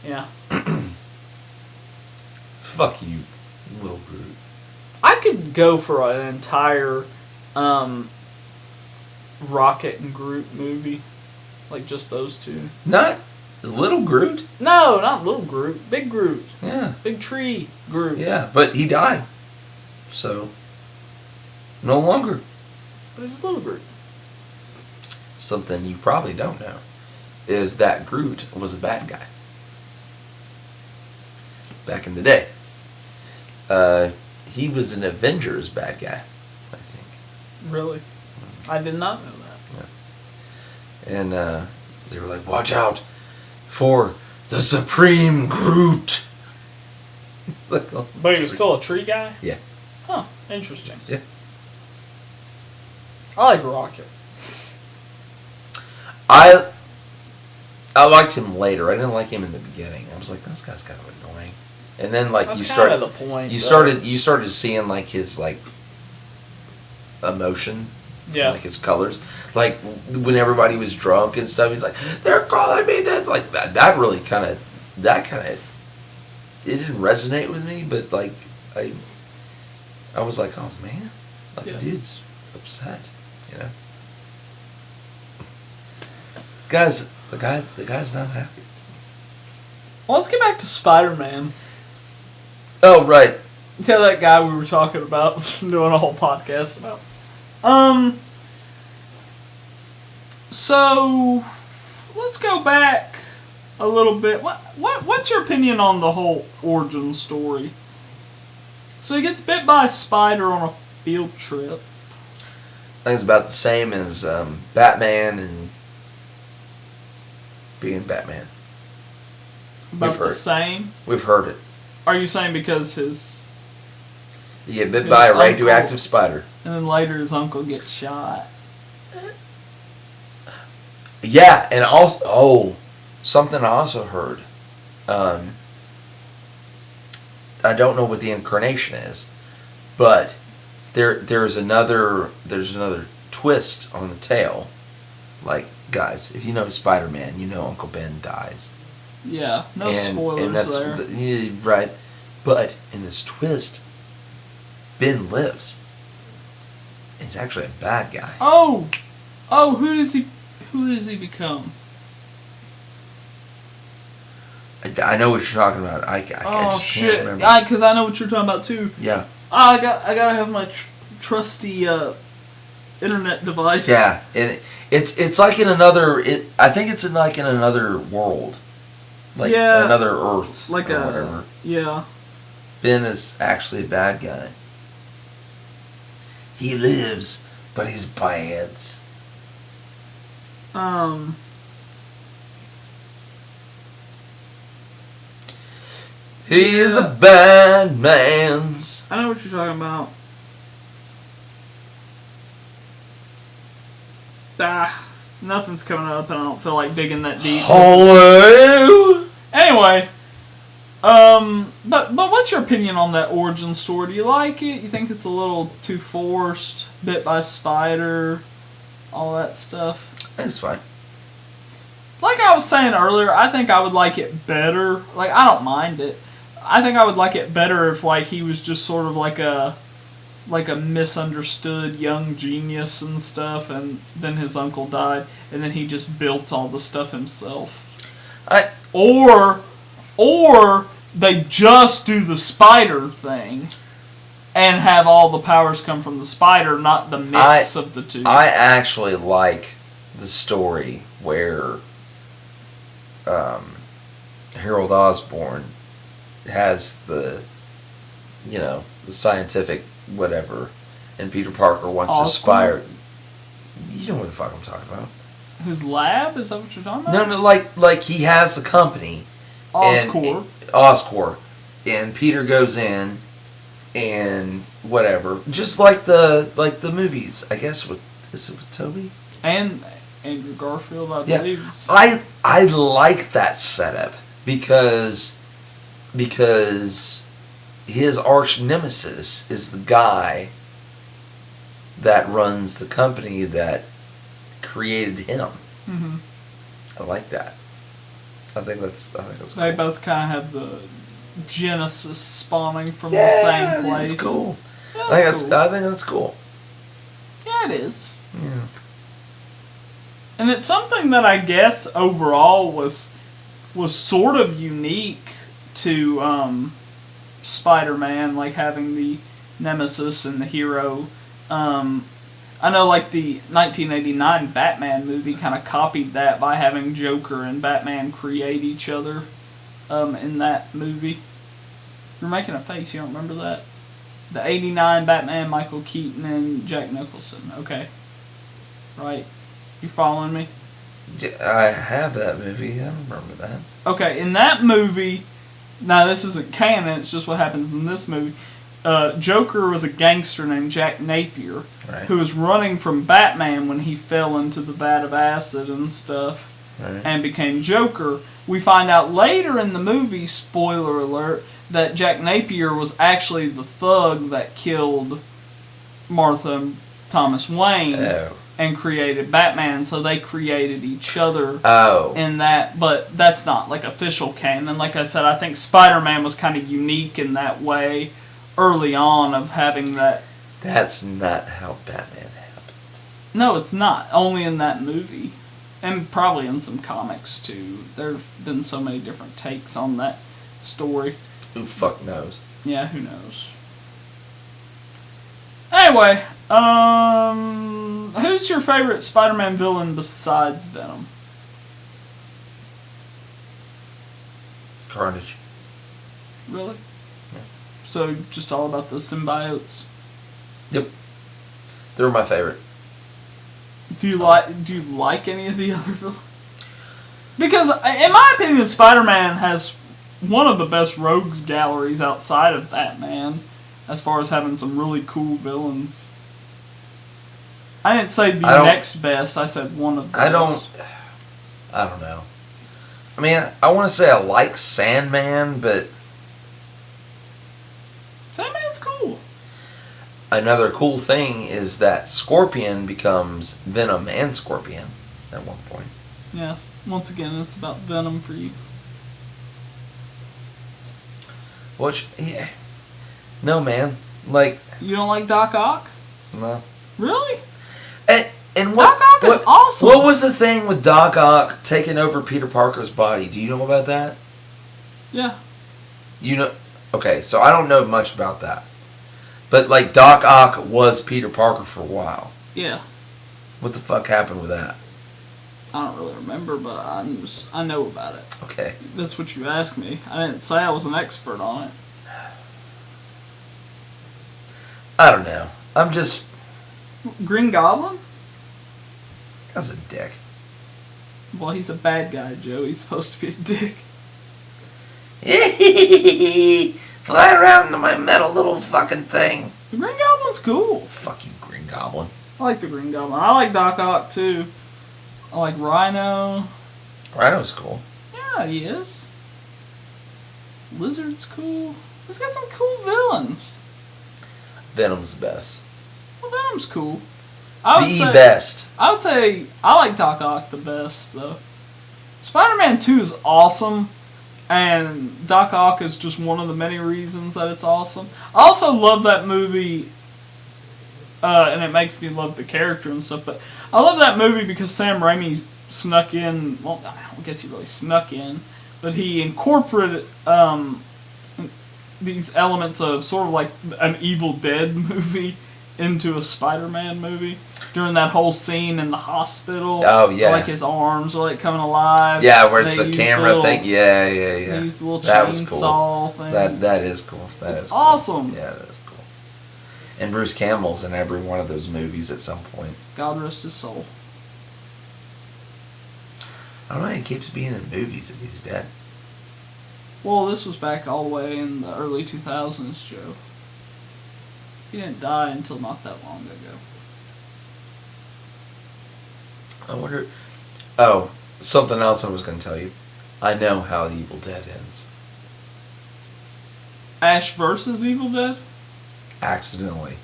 toys. Yeah. Fuck you, little Groot. I could go for an entire Rocket and Groot movie. Like just those two. Not little Groot? No, not little Groot. Big Groot. Yeah. Big tree Groot. Yeah, but he died. So, no longer. But it was little Groot. Something you probably don't know is that Groot was a bad guy. Back in the day. He was an Avengers bad guy, I think. Really? I did not know that. Yeah. And they were like, watch out for the Supreme Groot. It's like, oh, But he was still a tree guy? Yeah. Huh. Interesting. Yeah. I like Rocket. I liked him later. I didn't like him in the beginning. I was like, this guy's kind of annoying. And then like That's you kind start of the point. you though. started seeing like his like emotion, Yeah. like his colors. Like when everybody was drunk and stuff, he's like, they're calling me this, like that. That really kind of it didn't resonate with me, but like I was like, oh man, like Yeah. the dude's upset, you know. The guy's not happy. Well, let's get back to Spider-Man. Oh right. Yeah, that guy we were talking about, doing a whole podcast about. So let's go back a little bit. What's your opinion on the whole origin story? So he gets bit by a spider on a field trip. I think it's about the same as Batman and being Batman. About We've the heard. same. We've heard it. Are you saying because his You get bit by a uncle- radioactive spider. and then later his uncle gets shot? Yeah, and also, something I also heard. I don't know what the incarnation is, but there's another twist on the tale. Like, guys, if you know Spider-Man, you know Uncle Ben dies. Yeah, no spoilers there. Yeah, right. But in this twist, Ben lives. He's actually a bad guy. Oh, who does he become? I know what you're talking about. I Oh just shit! can't remember. Because I know what you're talking about too. Yeah. I gotta have my trusty internet device. Yeah, and it's like in another. I think it's in like in another world, like Yeah. another Earth, Like or a whatever. yeah. Ben is actually a bad guy. He lives, but he's bad. He is a bad man's. I know what you're talking about. Nothing's coming up, and I don't feel like digging that deep. Hello. Anyway, but what's your opinion on that origin story? Do you like it? You think it's a little too forced? Bit by spider, all that stuff. It's fine. Like I was saying earlier, I think I would like it better. Like I don't mind it. I think I would like it better if like he was just sort of like a misunderstood young genius and stuff, and then his uncle died, and then he just built all the stuff himself. Or they just do the spider thing and have all the powers come from the spider, not the mix of the two. I actually like the story where Harold Osborn has the scientific whatever, and Peter Parker wants to spire. You know what the fuck I'm talking about. His lab? Is that what you're talking about? No, like he has the company. Oscorp. Oscorp. And Peter goes in and whatever. Just like the movies, I guess is it with Toby? And Andrew Garfield, I Yeah. believe. I like that setup because his arch nemesis is the guy that runs the company that created him. Mm-hmm. I like that. I think that's They cool. both kind of have the Genesis spawning from the same place. That's cool. Yeah, I think that's cool. I think that's cool. Yeah, it is. Yeah. And it's something that I guess overall was sort of unique to Spider-Man, like having the nemesis and the hero. I know like the 1989 Batman movie kind of copied that by having Joker and Batman create each other in that movie. You're making a face, you don't remember that? The 89 Batman, Michael Keaton and Jack Nicholson, okay. Right? You following me? I have that movie. I remember that. Okay, in that movie, Now, this isn't canon, it's just what happens in this movie. Joker was a gangster named Jack Napier, Right. who was running from Batman when he fell into the vat of acid and stuff, Right. and became Joker. We find out later in the movie, spoiler alert, that Jack Napier was actually the thug that killed Martha and Thomas Wayne Oh. and created Batman, so they created each other Oh. in that, but that's not like official canon. Like I said, I think Spider-Man was kind of unique in that way early on of having that. That's not how Batman happened. No, it's not. Only in that movie. And probably in some comics too. There have been so many different takes on that story. Who fuck knows? Yeah, who knows? Anyway, who's your favorite Spider-Man villain besides Venom? Carnage. Really? Yeah. So just all about the symbiotes. Yep. They're my favorite. Do you like any of the other villains? Because in my opinion, Spider-Man has one of the best rogues galleries outside of Batman, as far as having some really cool villains. I didn't say the next best. I said one of the best. I don't know. I mean, I want to say I like Sandman, but Sandman's cool. another cool thing is that Scorpion becomes Venom and Scorpion at one point. Yes. Once again, it's about Venom for you. Which, yeah. No, man. Like, You don't like Doc Ock? no. Really? And what, Doc Ock is awesome. What was the thing with Doc Ock taking over Peter Parker's body? Do you know about that? Yeah. You know? Okay, so I don't know much about that. But, like, Doc Ock was Peter Parker for a while. Yeah. What the fuck happened with that? I don't really remember, but I know about it. Okay. That's what you asked me. I didn't say I was an expert on it. I don't know. I'm just... Green Goblin? That's a dick. Well, he's a bad guy, Joe. He's supposed to be a dick. Fly around in my metal little fucking thing. The Green Goblin's cool. Fuck you, Green Goblin. I like the Green Goblin. I like Doc Ock, too. I like Rhino. Rhino's cool. Yeah, he is. Lizard's cool. He's got some cool villains. Venom's the best. Well, Venom's cool. I would say, best. I would say I like Doc Ock the best, though. Spider-Man 2 is awesome, and Doc Ock is just one of the many reasons that it's awesome. I also love that movie, and it makes me love the character and stuff, but I love that movie because Sam Raimi snuck in, well, I don't guess he really snuck in, but he incorporated these elements of sort of like an Evil Dead movie into a Spider-Man movie during that whole scene in the hospital. Oh, yeah. Like his arms are like coming alive. Yeah, where it's They the use camera little- thing. Yeah. They use the little That was cool. chainsaw thing. That is cool. That It's is cool. awesome. Yeah, that is cool. And Bruce Campbell's in every one of those movies at some point. God rest his soul. I don't know. He keeps being in movies if he's dead. Well, this was back all the way in the early 2000s, Joe. He didn't die until not that long ago. I wonder. Oh, something else I was going to tell you. I know how The Evil Dead ends. Ash versus Evil Dead? Accidentally.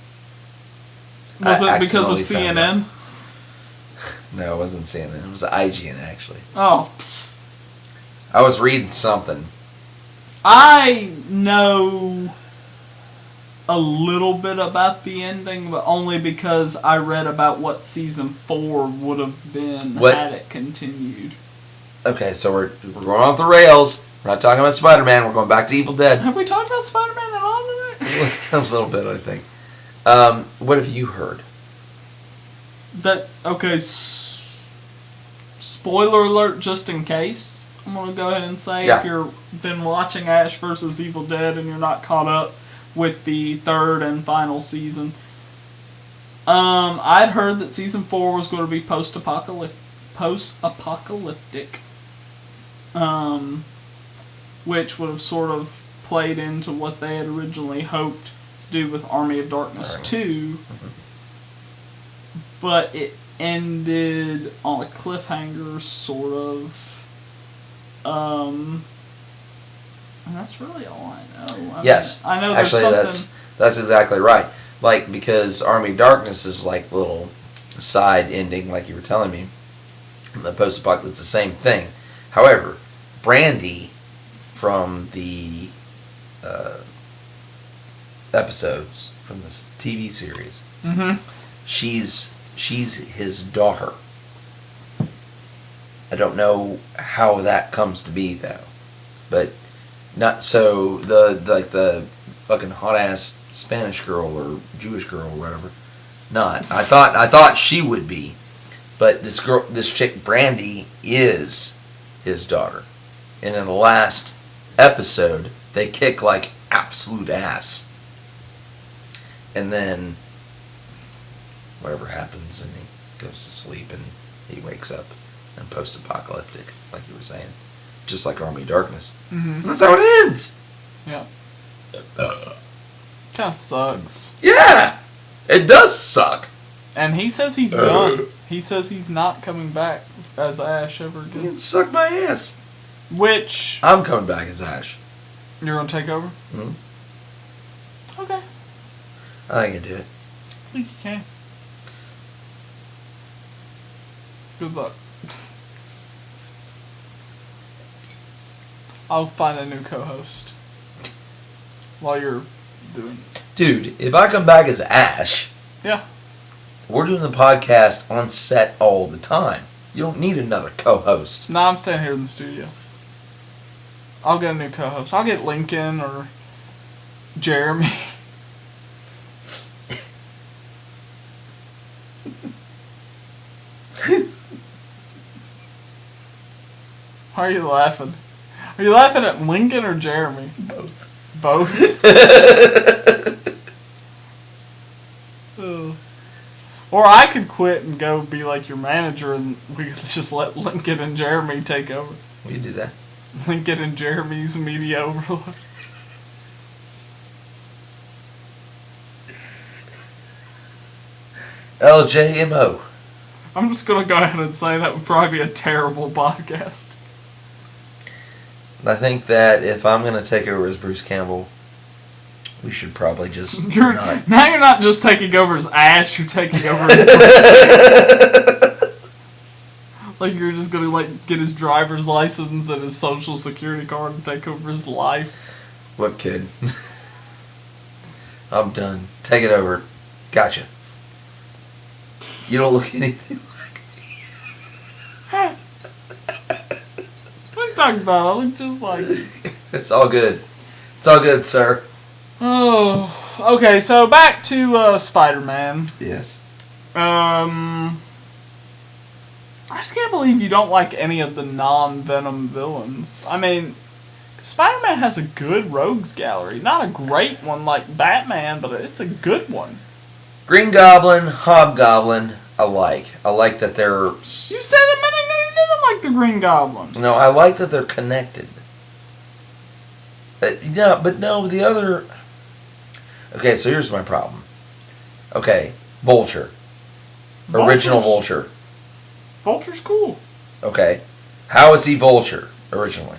Was I it because of accidentally found CNN? No, it wasn't CNN. It was IGN, actually. Oh, psst. I was reading something. I know a little bit about the ending, but only because I read about what season 4 would have been What? had it continued. Okay, so we're going off the rails. We're not talking about Spider-Man. We're going back to Evil Dead. Have we talked about Spider-Man at all today? A little bit, I think. What have you heard? Spoiler alert just in case. I'm going to go ahead and say Yeah. if you've been watching Ash vs. Evil Dead and you're not caught up with the third and final season, I'd heard that season 4 was going to be post-apocalyptic. which would have sort of played into what they had originally hoped to do with Army of Darkness 2. But it ended on a cliffhanger, sort of. And that's really all I know. Yes. I know Actually, there's something. that's exactly right. Like, because Army of Darkness is like little side ending, like you were telling me. The post-apocalypse, the same thing. However, Brandy from the episodes from this TV series, she's his daughter. I don't know how that comes to be though, but not so the fucking hot ass Spanish girl or Jewish girl or whatever. Not. I thought she would be, but this chick Brandy is his daughter, and in the last episode they kick like absolute ass, and then whatever happens, and he goes to sleep and he wakes up and post-apocalyptic, like you were saying, just like Army of Darkness. And that's how it ends. Yeah. Kind of sucks. Yeah, it does suck. And he says he's done. He says he's not coming back as Ash ever You again. can suck my ass. Which I'm coming back as Ash. you're gonna take over? Okay. I can do it. I think you can. Good luck. I'll find a new co-host while you're doing it. Dude, if I come back as Ash, Yeah. we're doing the podcast on set all the time. You don't need another co-host. No, I'm staying here in the studio. I'll get a new co-host. I'll get Lincoln or Jeremy. Why are you laughing? Are you laughing at Lincoln or Jeremy? Both? Ugh. Or I could quit and go be like your manager and we could just let Lincoln and Jeremy take over. Will you do that? Lincoln and Jeremy's media overload. LJMO. I'm just gonna go ahead and say that would probably be a terrible podcast. I think that if I'm going to take over as Bruce Campbell, we should probably just not. Now you're not just taking over as Ash, you're taking over as like you're just gonna like get his driver's license and his social security card and take over his life. What kid? I'm done. Take it over. Gotcha. You don't look anything like What are you talking about? I look just like... It's all good. It's all good, sir. Oh, okay, so back to Spider-Man. Yes. I just can't believe you don't like any of the non-Venom villains. I mean, Spider-Man has a good rogues gallery. Not a great one like Batman, but it's a good one. Green Goblin, Hobgoblin, I like. I like that they're... You said a minute ago you didn't like the Green Goblin. No, I like that they're connected. But no, the other... Okay, so here's my problem. Okay, Vulture. Original Vulture. Vulture's cool. Okay. How is he Vulture, originally?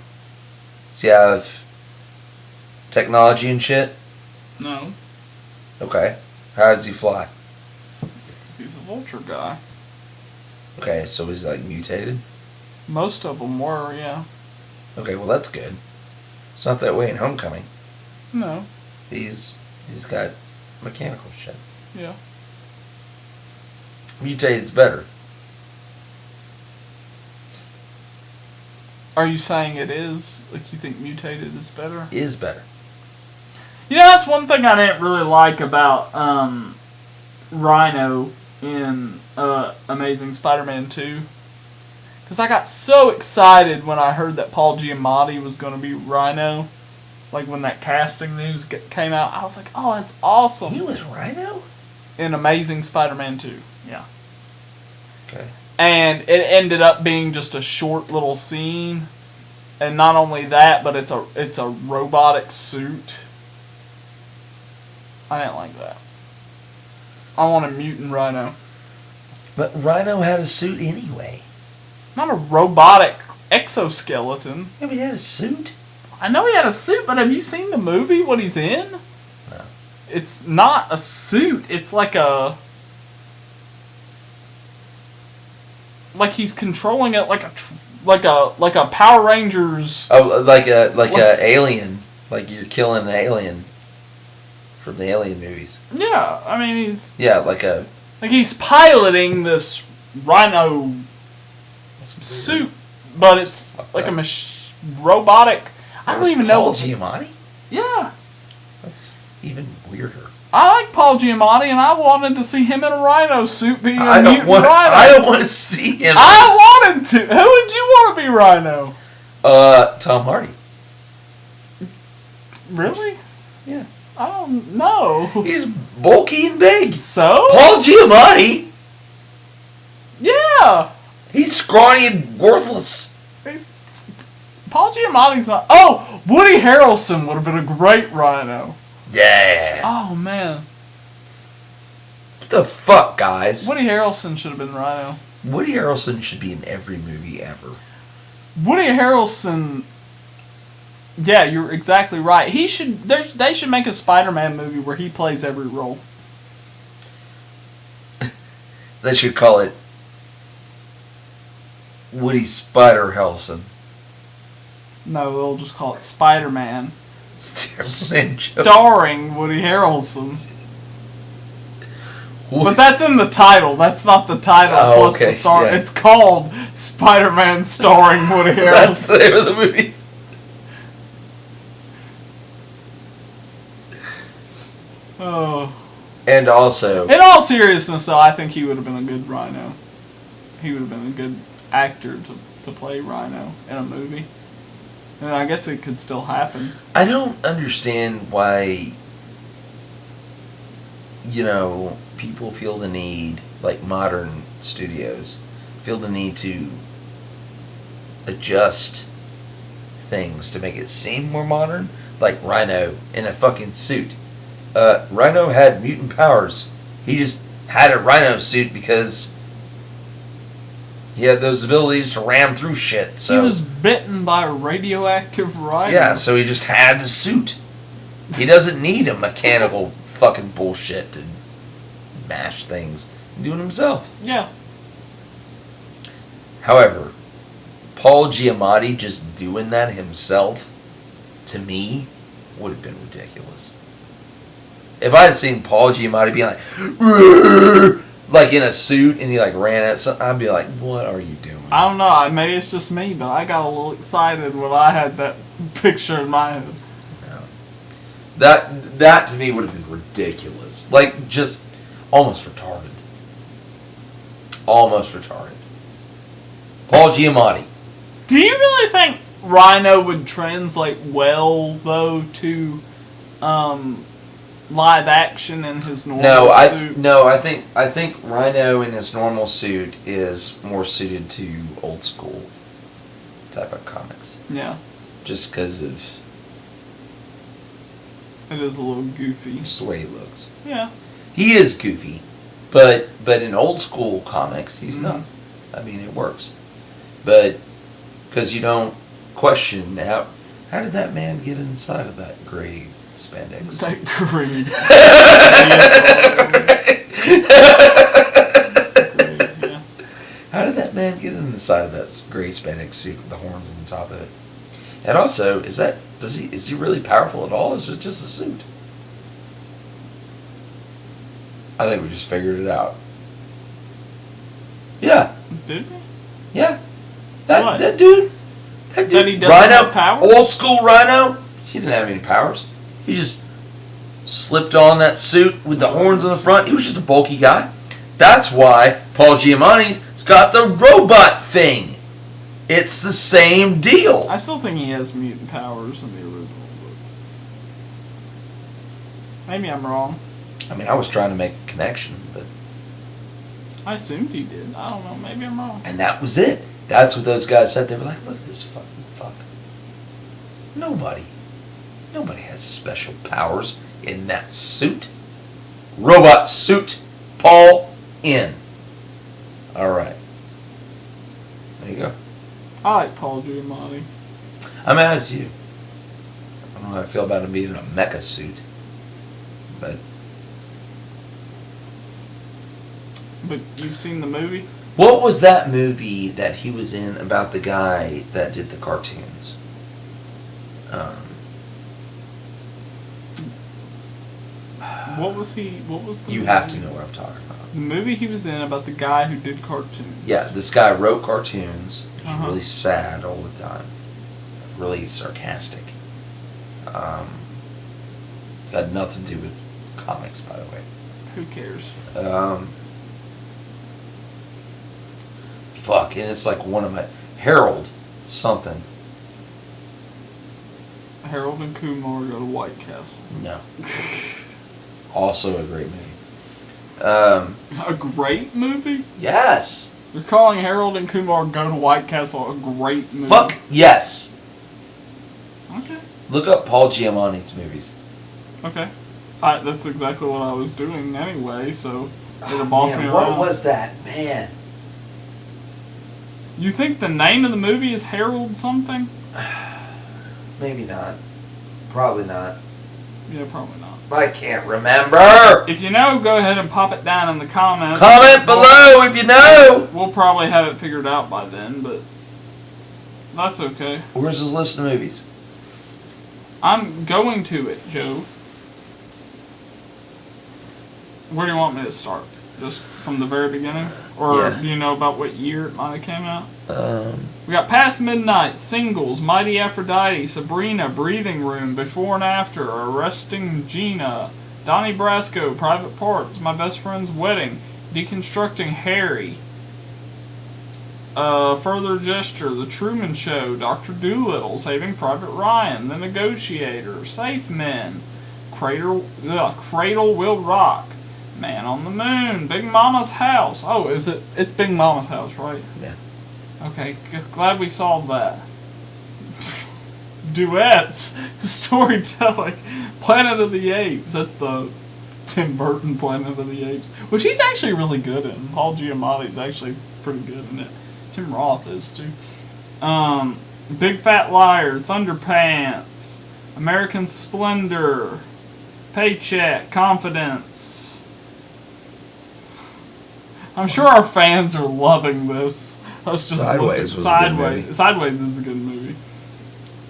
Does he have technology and shit? No, Okay. How does he fly? 'cause he's a Vulture guy. Okay, so he's like mutated? Most of them were, yeah. Okay, well that's good. It's not that way in Homecoming. No, He's got mechanical shit. yeah. Mutated's better. Are you saying it is? Like, you think Mutated is better? Is better. You know, that's one thing I didn't really like about Rhino in Amazing Spider-Man 2. Because I got so excited when I heard that Paul Giamatti was going to be Rhino. Like, when that casting news came out, I was like, oh, that's awesome. He was Rhino? In Amazing Spider-Man 2, yeah. Okay. And it ended up being just a short little scene. And not only that, but it's a robotic suit. I didn't like that. I want a mutant Rhino. But Rhino had a suit anyway. Not a robotic exoskeleton. Yeah, but he had a suit. I know he had a suit, but have you seen the movie? What he's in? No. It's not a suit. It's like a. Like he's controlling it like a Power Rangers. Oh, like a alien. Like you're killing an alien from the Alien movies. Yeah, I mean he's. Yeah, like he's piloting this Rhino suit, but it's like a robotic. I don't even know. Paul Giamatti? Yeah. That's even weirder. I like Paul Giamatti, and I wanted to see him in a Rhino suit being a I mutant don't Rhino. want to see him. I wanted to. Who would you want to be Rhino? Tom Hardy. Really? Yeah. I don't know. He's bulky and big. So? Paul Giamatti. Yeah. He's scrawny and worthless. Paul Giamatti's not. Oh, Woody Harrelson would have been a great Rhino. Yeah. Oh man. What the fuck, guys? Woody Harrelson should have been Rhino. Woody Harrelson should be in every movie ever. Woody Harrelson. Yeah, you're exactly right. He should. They should make a Spider-Man movie where he plays every role. They should call it Woody Spider Harrelson. No, they'll just call it Spider-Man. Starring Woody Harrelson. But that's in the title. That's not the title plus okay, the star. yeah. It's called Spider-Man starring Woody Harrelson. That's the name of the movie. Oh. And also, In all seriousness, though, I think he would have been a good Rhino. He would have been a good actor to play Rhino in a movie. And I guess it could still happen. I don't understand why, people feel the need, like modern studios, feel the need to adjust things to make it seem more modern. Like Rhino in a fucking suit. Rhino had mutant powers. He just had a Rhino suit because he had those abilities to ram through shit. So He was bitten by a radioactive Rhino. yeah, so he just had a suit. He doesn't need a mechanical fucking bullshit to mash things and do it himself. Yeah. However, Paul Giamatti just doing that himself, to me, would have been ridiculous. If I had seen Paul Giamatti being like, "Rrr," like in a suit, and he like ran at something, I'd be like, what are you doing? I don't know. Maybe it's just me, but I got a little excited when I had that picture in my head. No. That to me would have been ridiculous. Like, just almost retarded. Almost retarded. Paul Giamatti. Do you really think Rhino would translate well, though, to live action in his normal suit? I think Rhino in his normal suit is more suited to old school type of comics. Yeah. Just because of It is a little goofy. just the way he looks. Yeah. He is goofy, but in old school comics, he's Mhm. not. I mean, it works. But because you don't question how did that man get inside of that gray spandex? That green. Yeah. How did that man get inside of that gray spandex suit with the horns on the top of it? And also, is he really powerful at all? Or is it just a suit? I think we just figured it out. Yeah. Did we? Yeah. What? That dude. That dude. That he doesn't Rhino, have powers? old school Rhino. He didn't have any powers. He just slipped on that suit with the horns on the front. He was just a bulky guy. That's why Paul Giamatti's got the robot thing. It's the same deal. I still think he has mutant powers in the original book. Maybe I'm wrong. I mean, I was trying to make a connection, but I assumed he did. I don't know. Maybe I'm wrong. and that was it. That's what those guys said. They were like, "Look at this fucking fuck." Nobody has special powers in that suit. Robot suit, Paul, in. Alright. There you go. I like Paul Giamatti. I'm mad at you. I don't know how I feel about him being in a mecha suit. But you've seen the movie? what was that movie that he was in about the guy that did the cartoons? What was the You have to know what I'm talking about. The movie he was in about the guy who did cartoons. Yeah, this guy wrote cartoons. He's Uh-huh. really sad all the time. Really sarcastic. Got nothing to do with comics, by the way. Who cares? Fuck, and it's like one of my... Harold something. Harold and Kumar go to White Castle. No. Also a great movie. A great movie? Yes! You're calling Harold and Kumar Go to White Castle a great movie? Fuck yes! Okay. Look up Paul Giamatti's movies. Okay. That's exactly what I was doing anyway, so it'll boss me around. What was that? Man. You think the name of the movie is Harold something? Maybe not. Probably not. Yeah, probably not. I can't remember! If you know, go ahead and pop it down in the comments. Comment below if you know! We'll probably have it figured out by then, but that's okay. Where's his list of movies? I'm going to it, Joe. Where do you want me to start? Just from the very beginning? Or Yeah. do you know about what year it might have came out? Um, We got Past Midnight, Singles, Mighty Aphrodite, Sabrina, Breathing Room, Before and After, Arresting Gina, Donnie Brasco, Private Parts, My Best Friend's Wedding, Deconstructing Harry, Further Gesture, The Truman Show, Dr. Dolittle, Saving Private Ryan, The Negotiator, Safe Men, Cradle Will Rock, Man on the Moon, Big Mama's House. Oh, it's Big Mama's House, right? Yeah. Okay, glad we solved that. Duets, storytelling, Planet of the Apes. That's the Tim Burton Planet of the Apes, which he's actually really good in. Paul Giamatti's actually pretty good in it. Tim Roth is too. Big Fat Liar, Thunderpants, American Splendor, Paycheck, Confidence. I'm sure our fans are loving this. Let's just Sideways listen. was a good Sideways. movie. Sideways is a good movie.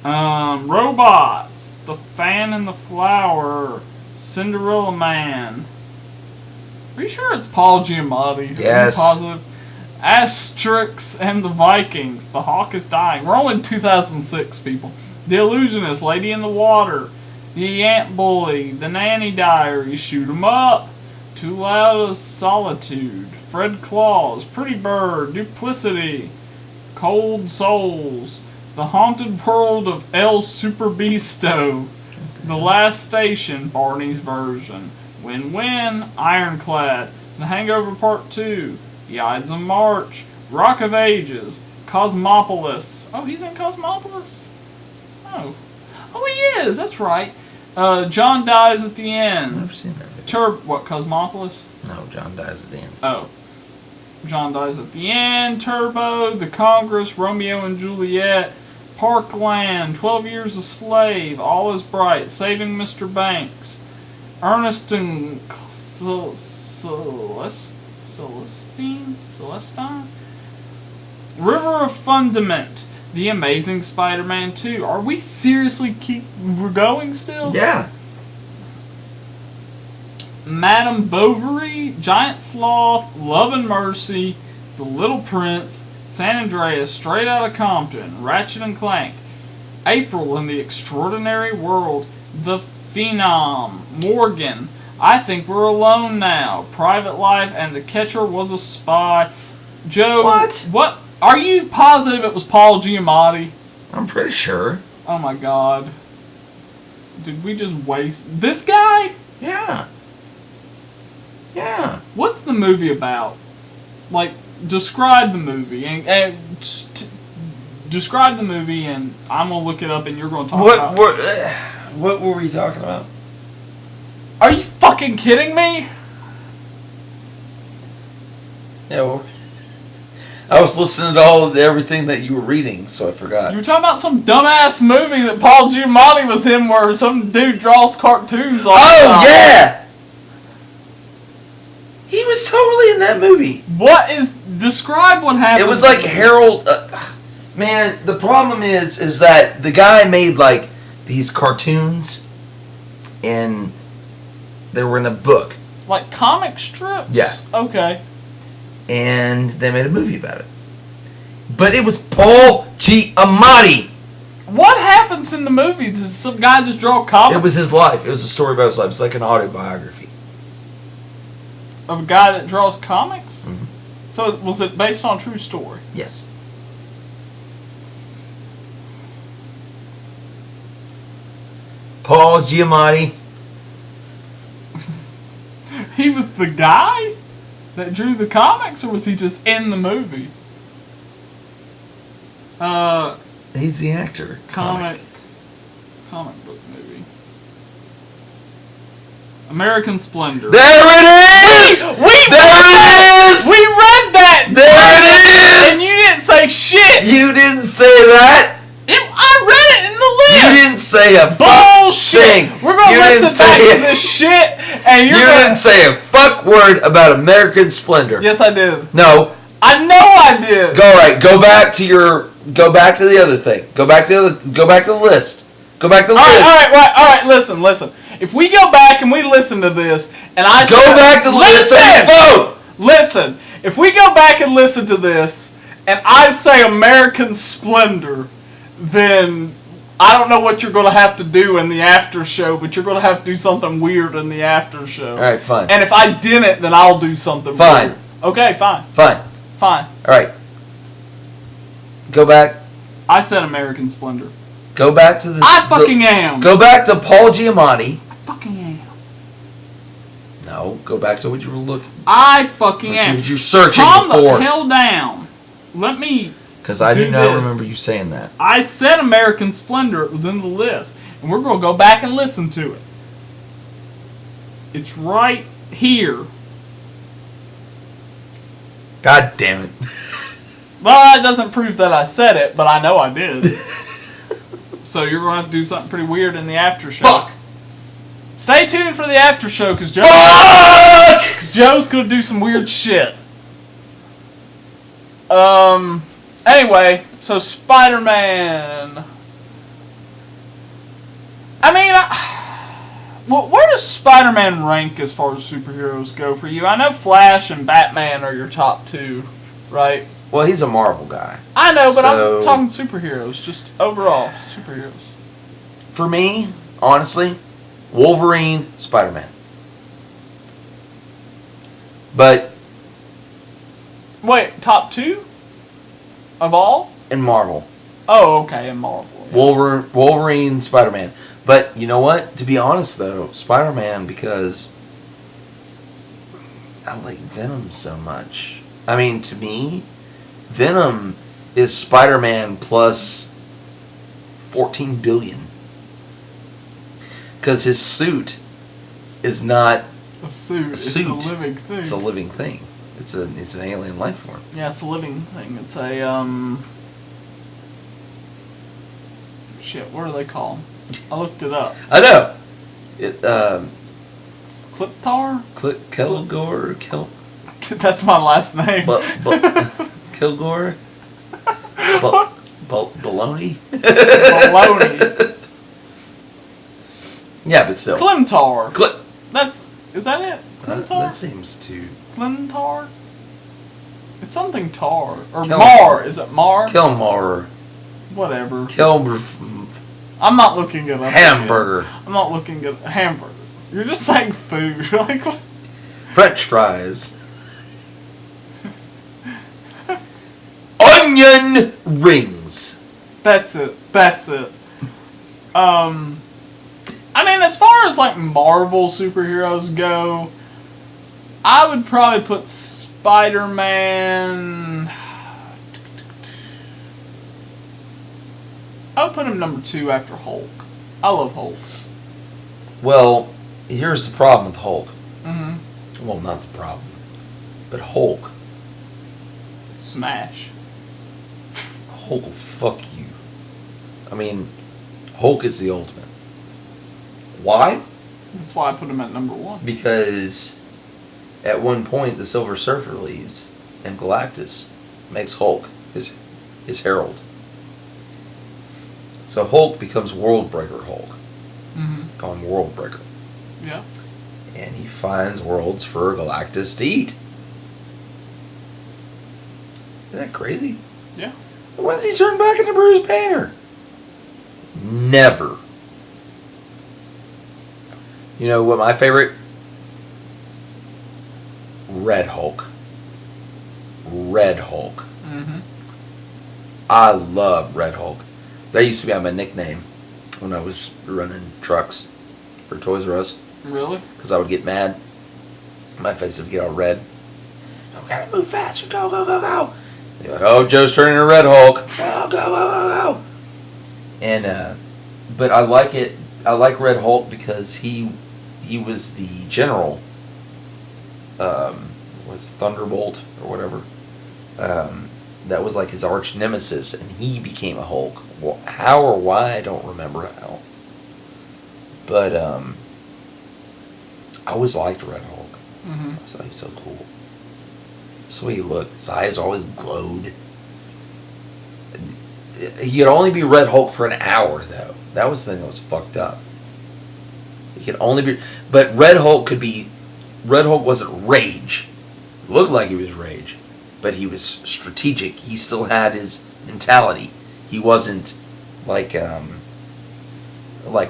Robots, The Fan and the Flower, Cinderella Man. Are you sure it's Paul Giamatti? Yes. Are you positive? Asterix and the Vikings, The Hawk is Dying. We're only in 2006, people. The Illusionist, Lady in the Water, The Ant Bully, The Nanny Diary, Shoot 'em Up, Too Loud of Solitude, Fred Claus, Pretty Bird, Duplicity, Cold Souls, The Haunted World of El Superbeasto, The Last Station, Barney's Version, Win-Win, Ironclad, The Hangover Part 2, The Ides of March, Rock of Ages, Cosmopolis. Oh, he's in Cosmopolis? Oh. Oh, he is, that's right. John Dies at the I've End. never seen that movie. What, Cosmopolis? No, John dies at the end. Oh. John Dies at the End, Turbo, The Congress, Romeo and Juliet, Parkland, 12 Years a Slave, All is Bright, Saving Mr. Banks, Ernest and Celestine? River of Fundament, The Amazing Spider-Man 2. Are we seriously we're going still? Yeah. Madame Bovary, Giant Sloth, Love and Mercy, The Little Prince, San Andreas, Straight Outta Compton, Ratchet and Clank, April in the Extraordinary World, The Phenom, Morgan, I Think We're Alone Now, Private Life, and The Catcher Was a Spy. Joe, What? Are you positive it was Paul Giamatti? I'm pretty sure. Oh my god. Did we just waste this guy? Yeah. Yeah. What's the movie about? Like, describe the movie and describe the movie, and I'm gonna look it up, and you're gonna talk about. What were we talking about? Are you fucking kidding me? Yeah, well, I was listening to everything that you were reading, so I forgot. You were talking about some dumbass movie that Paul Giamatti was in, where some dude draws cartoons all the time. Oh yeah, he was totally in that movie. Describe what happened? It was like Harold. Man, the problem is that the guy made like these cartoons, and they were in a book. Like comic strips? Yeah. Okay. And they made a movie about it. But it was Paul Giamatti. What happens in the movie? Does some guy just draw comics? It was his life. It was a story about his life. It's like an autobiography. Of a guy that draws comics? Mm-hmm. So was it based on a true story? Yes. Paul Giamatti. He was the guy that drew the comics, or was he just in the movie? He's the actor. Comic book movie. American Splendor. There it is! We read that! There it is! And you didn't say shit! You didn't say that! I read it in the list! You didn't say a bullshit! thing! We're gonna listen back to this shit, and you didn't say a fuck word about American Splendor. Yes, I did. No. I know I did! Go back to the other thing. Go back to the list. Go back to the list. Alright, listen. If we go back and we listen to this, and I go back to the list and vote! Listen, if we go back and listen to this, and I say American Splendor, then I don't know what you're going to have to do in the after show, but you're going to have to do something weird in the after show. Alright, fine. And if I didn't, then I'll do something weird. Okay, fine. Fine. Alright. Go back. I said American Splendor. Go back to the... I fucking am. Go back to Paul Giamatti. I fucking am. No, go back to what you were looking... I fucking am. You're searching Calm before. the hell down. Let me... Because I do not remember you saying that. I said American Splendor. It was in the list. And we're going to go back and listen to it. It's right here. God damn it. Well, that doesn't prove that I said it, but I know I did. So you're going to have to do something pretty weird in the after show. Fuck! Stay tuned for the after show, because Joe's going to do some weird shit. Anyway, so Spider-Man. I mean, well, where does Spider-Man rank as far as superheroes go for you? I know Flash and Batman are your top two, right? Well, he's a Marvel guy. I know, but I'm talking superheroes, just overall superheroes. For me, honestly, Wolverine, Spider-Man. But... Wait, top two? Of all? In Marvel. Oh, okay, in Marvel. Yeah. Wolverine, Spider-Man. But, you know what? To be honest, though, Spider-Man, because I like Venom so much. I mean, to me, Venom is Spider-Man plus 14 billion. Because his suit is not a suit. It's a living thing. It's a living thing. It's an alien life form. Yeah, it's a living thing. It's a shit. What do they call them? I looked it up. I know. Kliptar? Kilgore? That's my last name. Kilgore? Baloney? Baloney. Yeah, but still. Klimtar. Is that it? Klimtar? That seems to... Klimtar? It's something tar. Or Kilmar. Mar. Is it Mar? Kilmar. Whatever. I'm not looking it up. Hamburger. Again. I'm not looking at hamburger. You're just saying food. You're like, what? French fries. Onion rings. That's it. I mean, as far as like Marvel superheroes go, I would probably put Spider-Man. I would put him number 2 after Hulk. I love Hulk. Well, here's the problem with Hulk. Mm-hmm. Well, not the problem, but Hulk. Smash. Hulk will fuck you. I mean, Hulk is the ultimate. Why? That's why I put him at number 1. Because at one point the Silver Surfer leaves, and Galactus makes Hulk his herald. So Hulk becomes Worldbreaker Hulk. Mm-hmm. Call him Worldbreaker. Yeah. And he finds worlds for Galactus to eat. Isn't that crazy? Yeah. When does he turn back into Bruce Banner? Never. You know what my favorite? Red Hulk. Red Hulk. Mm-hmm. I love Red Hulk. That used to be my nickname when I was running trucks for Toys R Us. Really? Because I would get mad. My face would get all red. I gotta move faster. Go, go, go, go. And you're like, oh, Joe's turning into Red Hulk. Go, go, go, go, go. And, but I like it. I like Red Hulk because he was the general. Was Thunderbolt or whatever. That was like his arch nemesis, and he became a Hulk. Well, how or why, I don't remember how. But I always liked Red Hulk. Mm-hmm. I thought he was so cool. Just the way he looked, his eyes always glowed. He could only be Red Hulk for an hour, though. That was the thing that was fucked up. He could only be, but Red Hulk could be. Red Hulk wasn't rage. Looked like he was rage, but he was strategic. He still had his mentality. He wasn't like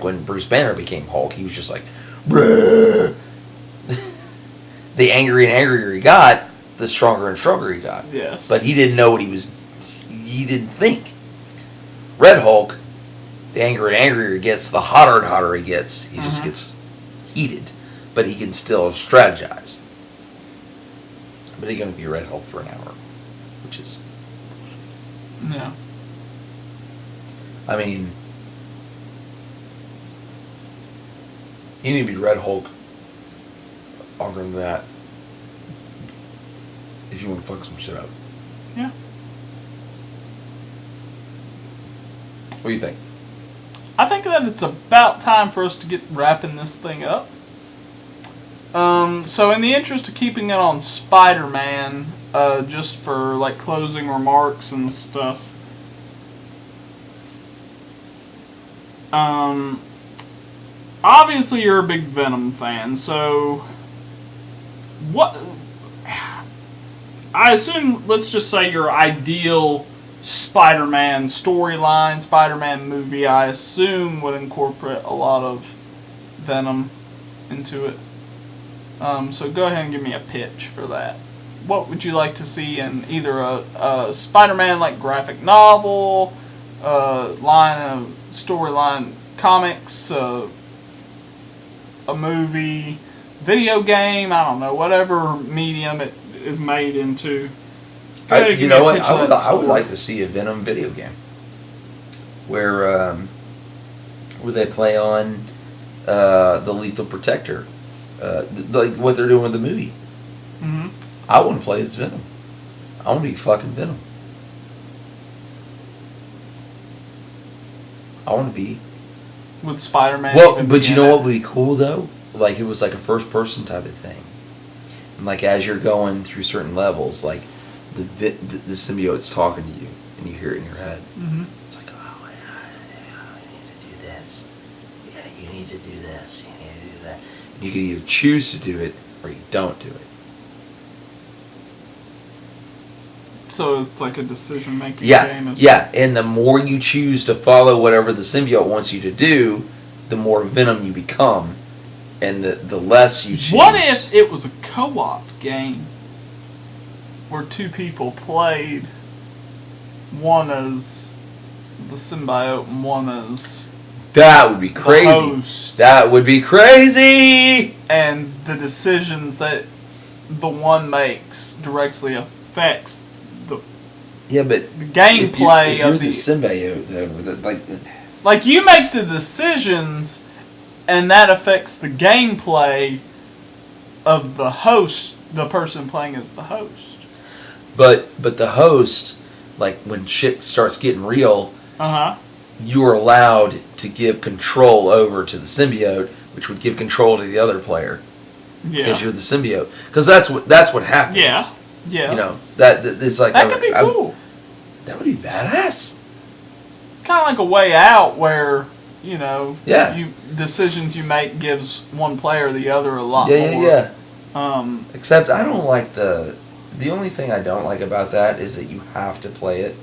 when Bruce Banner became Hulk. He was just like, bruh. The angrier and angrier he got, the stronger and stronger he got. Yes. But he didn't know what he was. He didn't think. Red Hulk, the angrier and angrier he gets, the hotter and hotter he gets. He just gets heated, but he can still strategize. But he's going to be Red Hulk for an hour, which is... Yeah. I mean... You need to be Red Hulk longer than that if you want to fuck some shit up. Yeah. What do you think? I think that it's about time for us to get wrapping this thing up. So in the interest of keeping it on Spider-Man, just for like closing remarks and stuff, obviously you're a big Venom fan, so what, I assume, let's just say your ideal Spider-Man storyline, Spider-Man movie, I assume would incorporate a lot of Venom into it. So go ahead and give me a pitch for that. What would you like to see in either a Spider-Man like graphic novel, storyline comics, a movie, video game, I don't know, whatever medium it is made into. You know what? I would like to see a Venom video game where they play on the Lethal Protector, like what they're doing with the movie. Mm-hmm. I want to play as Venom. I want to be fucking Venom. I want to be with Spider-Man. Well, but you know what would be cool though? Like it was like a first-person type of thing, and like as you're going through certain levels, like the symbiote's talking to you, and you hear it in your head. Mm-hmm. It's like, oh yeah, you need to do this. Yeah, you need to do this. You need to do that. And you can either choose to do it or you don't do it. So it's like a decision-making game. Yeah, and the more you choose to follow whatever the symbiote wants you to do, the more Venom you become, and the less you choose. What if it was a co-op game where two people played, one as the symbiote and one as that would be crazy. the host, that would be crazy. and the decisions that the one makes directly affects Yeah, but the gameplay if you're of the symbiote, though, like you make the decisions, and that affects the gameplay of the host, the person playing as the host. But the host, like when shit starts getting real, you are allowed to give control over to the symbiote, which would give control to the other player. Yeah. Because you're the symbiote. Because that's what happens. Yeah. Yeah. You know that it's like that could be cool. That would be badass. It's kind of like a Way Out where Yeah. decisions you make gives one player or the other a lot more. Yeah. Except I don't like the only thing I don't like about that is that you have to play it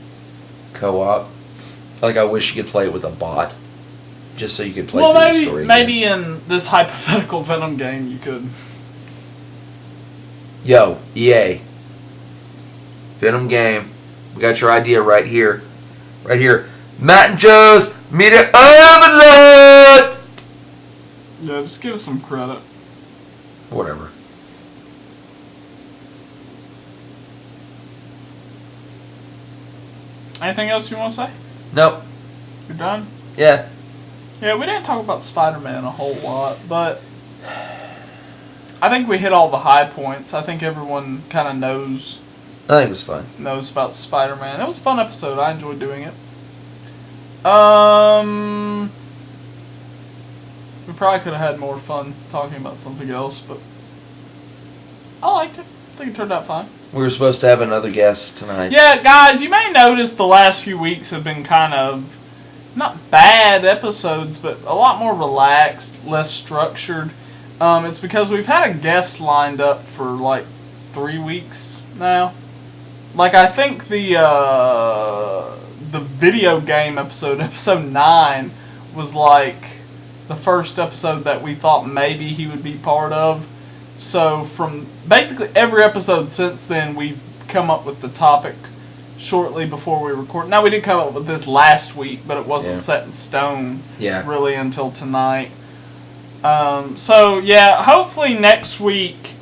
co-op. Like I wish you could play it with a bot, just so you could play through the story. Maybe in this hypothetical Venom game you could. Yo, EA. Venom game. We got your idea right here. Right here. Matt and Joe's Media Overload! Yeah, just give us some credit. Whatever. Anything else you want to say? Nope. You're done? Yeah. Yeah, we didn't talk about Spider-Man a whole lot, but I think we hit all the high points. I think everyone kind of knows I think it was fun. About Spider-Man. It was a fun episode. I enjoyed doing it. We probably could have had more fun talking about something else, but I liked it. I think it turned out fine. We were supposed to have another guest tonight. Yeah, guys, you may notice the last few weeks have been kind of not bad episodes, but a lot more relaxed, less structured. It's because we've had a guest lined up for like 3 weeks now. Like I think the video game episode 9, was like the first episode that we thought maybe he would be part of. So from basically every episode since then, we've come up with the topic shortly before we record. Now we did come up with this last week, but it wasn't set in stone really until tonight. So yeah, hopefully next week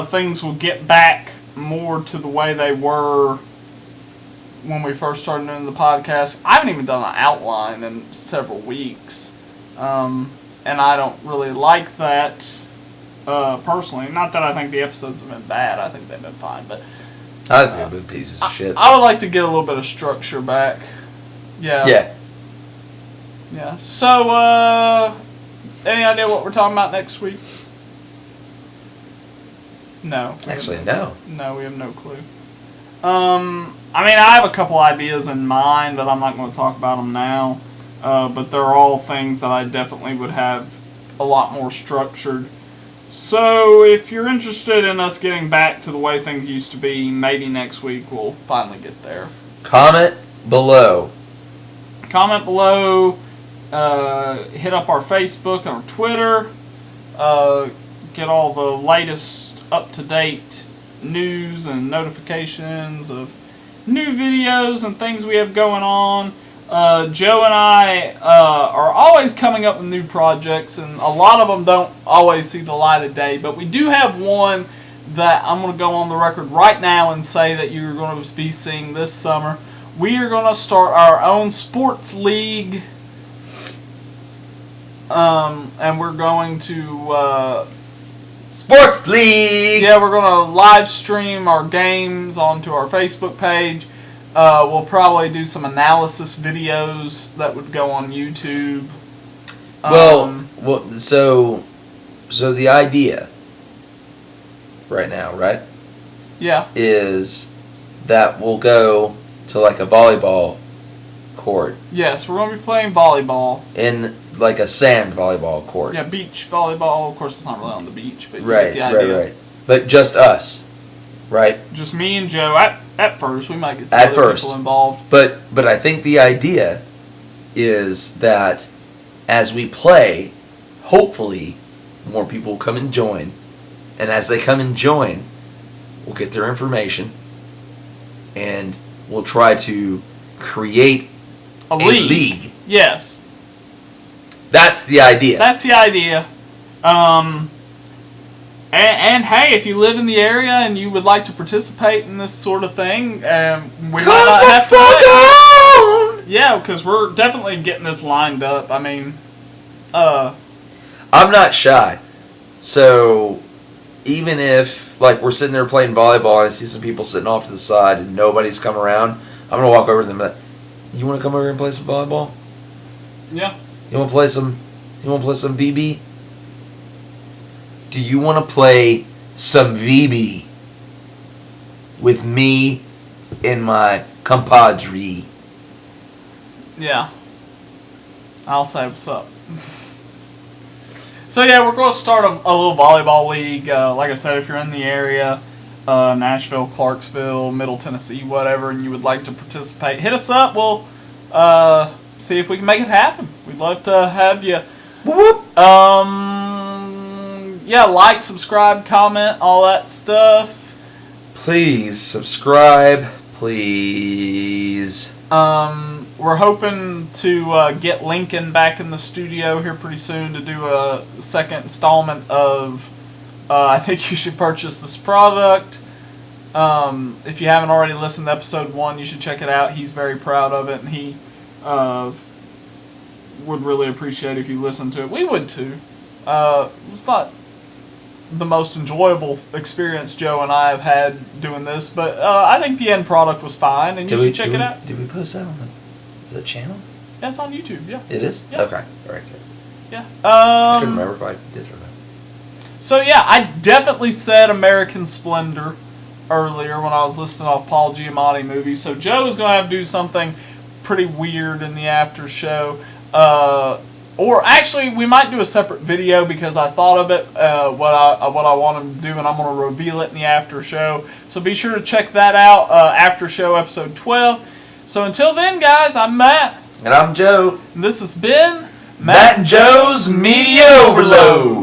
things will get back more to the way they were when we first started doing the podcast. I haven't even done an outline in several weeks, and I don't really like that personally. Not that I think the episodes have been bad. I think they've been fine, but I think they've been pieces of shit. I would like to get a little bit of structure back. Yeah. So, any idea what we're talking about next week? No. Actually, no. No, we have no clue. I mean, I have a couple ideas in mind, but I'm not going to talk about them now. But they're all things that I definitely would have a lot more structured. So, if you're interested in us getting back to the way things used to be, maybe next week we'll finally get there. Comment below. Comment below. Hit up our Facebook and our Twitter. Get all the latest up-to-date news and notifications of new videos and things we have going on. Joe and I are always coming up with new projects, and a lot of them don't always see the light of day, but we do have one that I'm going to go on the record right now and say that you're going to be seeing this summer. We are going to start our own sports league, and we're going to Sports League! Yeah, we're going to live stream our games onto our Facebook page. We'll probably do some analysis videos that would go on YouTube. So the idea right now, right? Yeah. Is that we'll go to like a volleyball court. Yes, we're going to be playing volleyball. In like a sand volleyball court. Yeah, beach volleyball. Of course, it's not really on the beach, but you get the idea. Right. But just us, right? Just me and Joe. At first, we might get some other people involved. But I think the idea is that as we play, hopefully more people will come and join. And as they come and join, we'll get their information and we'll try to create a league. Yes. That's the idea. That's the idea. And hey, if you live in the area and you would like to participate in this sort of thing, we might Come not the have to. fuck on! Yeah, because we're definitely getting this lined up. I mean, I'm not shy. So, even if, like, we're sitting there playing volleyball and I see some people sitting off to the side and nobody's come around, I'm going to walk over to them and be like, you want to come over and play some volleyball? yeah. You want to play some VB? Do you want to play some VB with me and my compadre? Yeah. I'll say what's up. So yeah, we're going to start a little volleyball league. Like I said, if you're in the area, Nashville, Clarksville, Middle Tennessee, whatever, and you would like to participate, hit us up. We'll see if we can make it happen. We'd love to have you. Whoop. Yeah, like, subscribe, comment, all that stuff. Please subscribe. Please. We're hoping to get Lincoln back in the studio here pretty soon to do a second installment of I Think You Should Purchase This Product. If you haven't already listened to episode 1, you should check it out. He's very proud of it, and he would really appreciate if you listened to it. We would too. It's not the most enjoyable experience Joe and I have had doing this, but I think the end product was fine, and you should check it out. Did we post that on the channel? Yeah, it's on YouTube, yeah. It is? Yeah. Okay. All right, good. Yeah. I couldn't remember if I did or not. So yeah, I definitely said American Splendor earlier when I was listing off Paul Giamatti movies. So Joe is going to have to do something pretty weird in the after show. Or actually, we might do a separate video because I thought of it, what I want him to do, and I'm going to reveal it in the after show. So be sure to check that out, after show episode 12. So until then, guys, I'm Matt. And I'm Joe. And this has been Matt and Joe's Media Overload.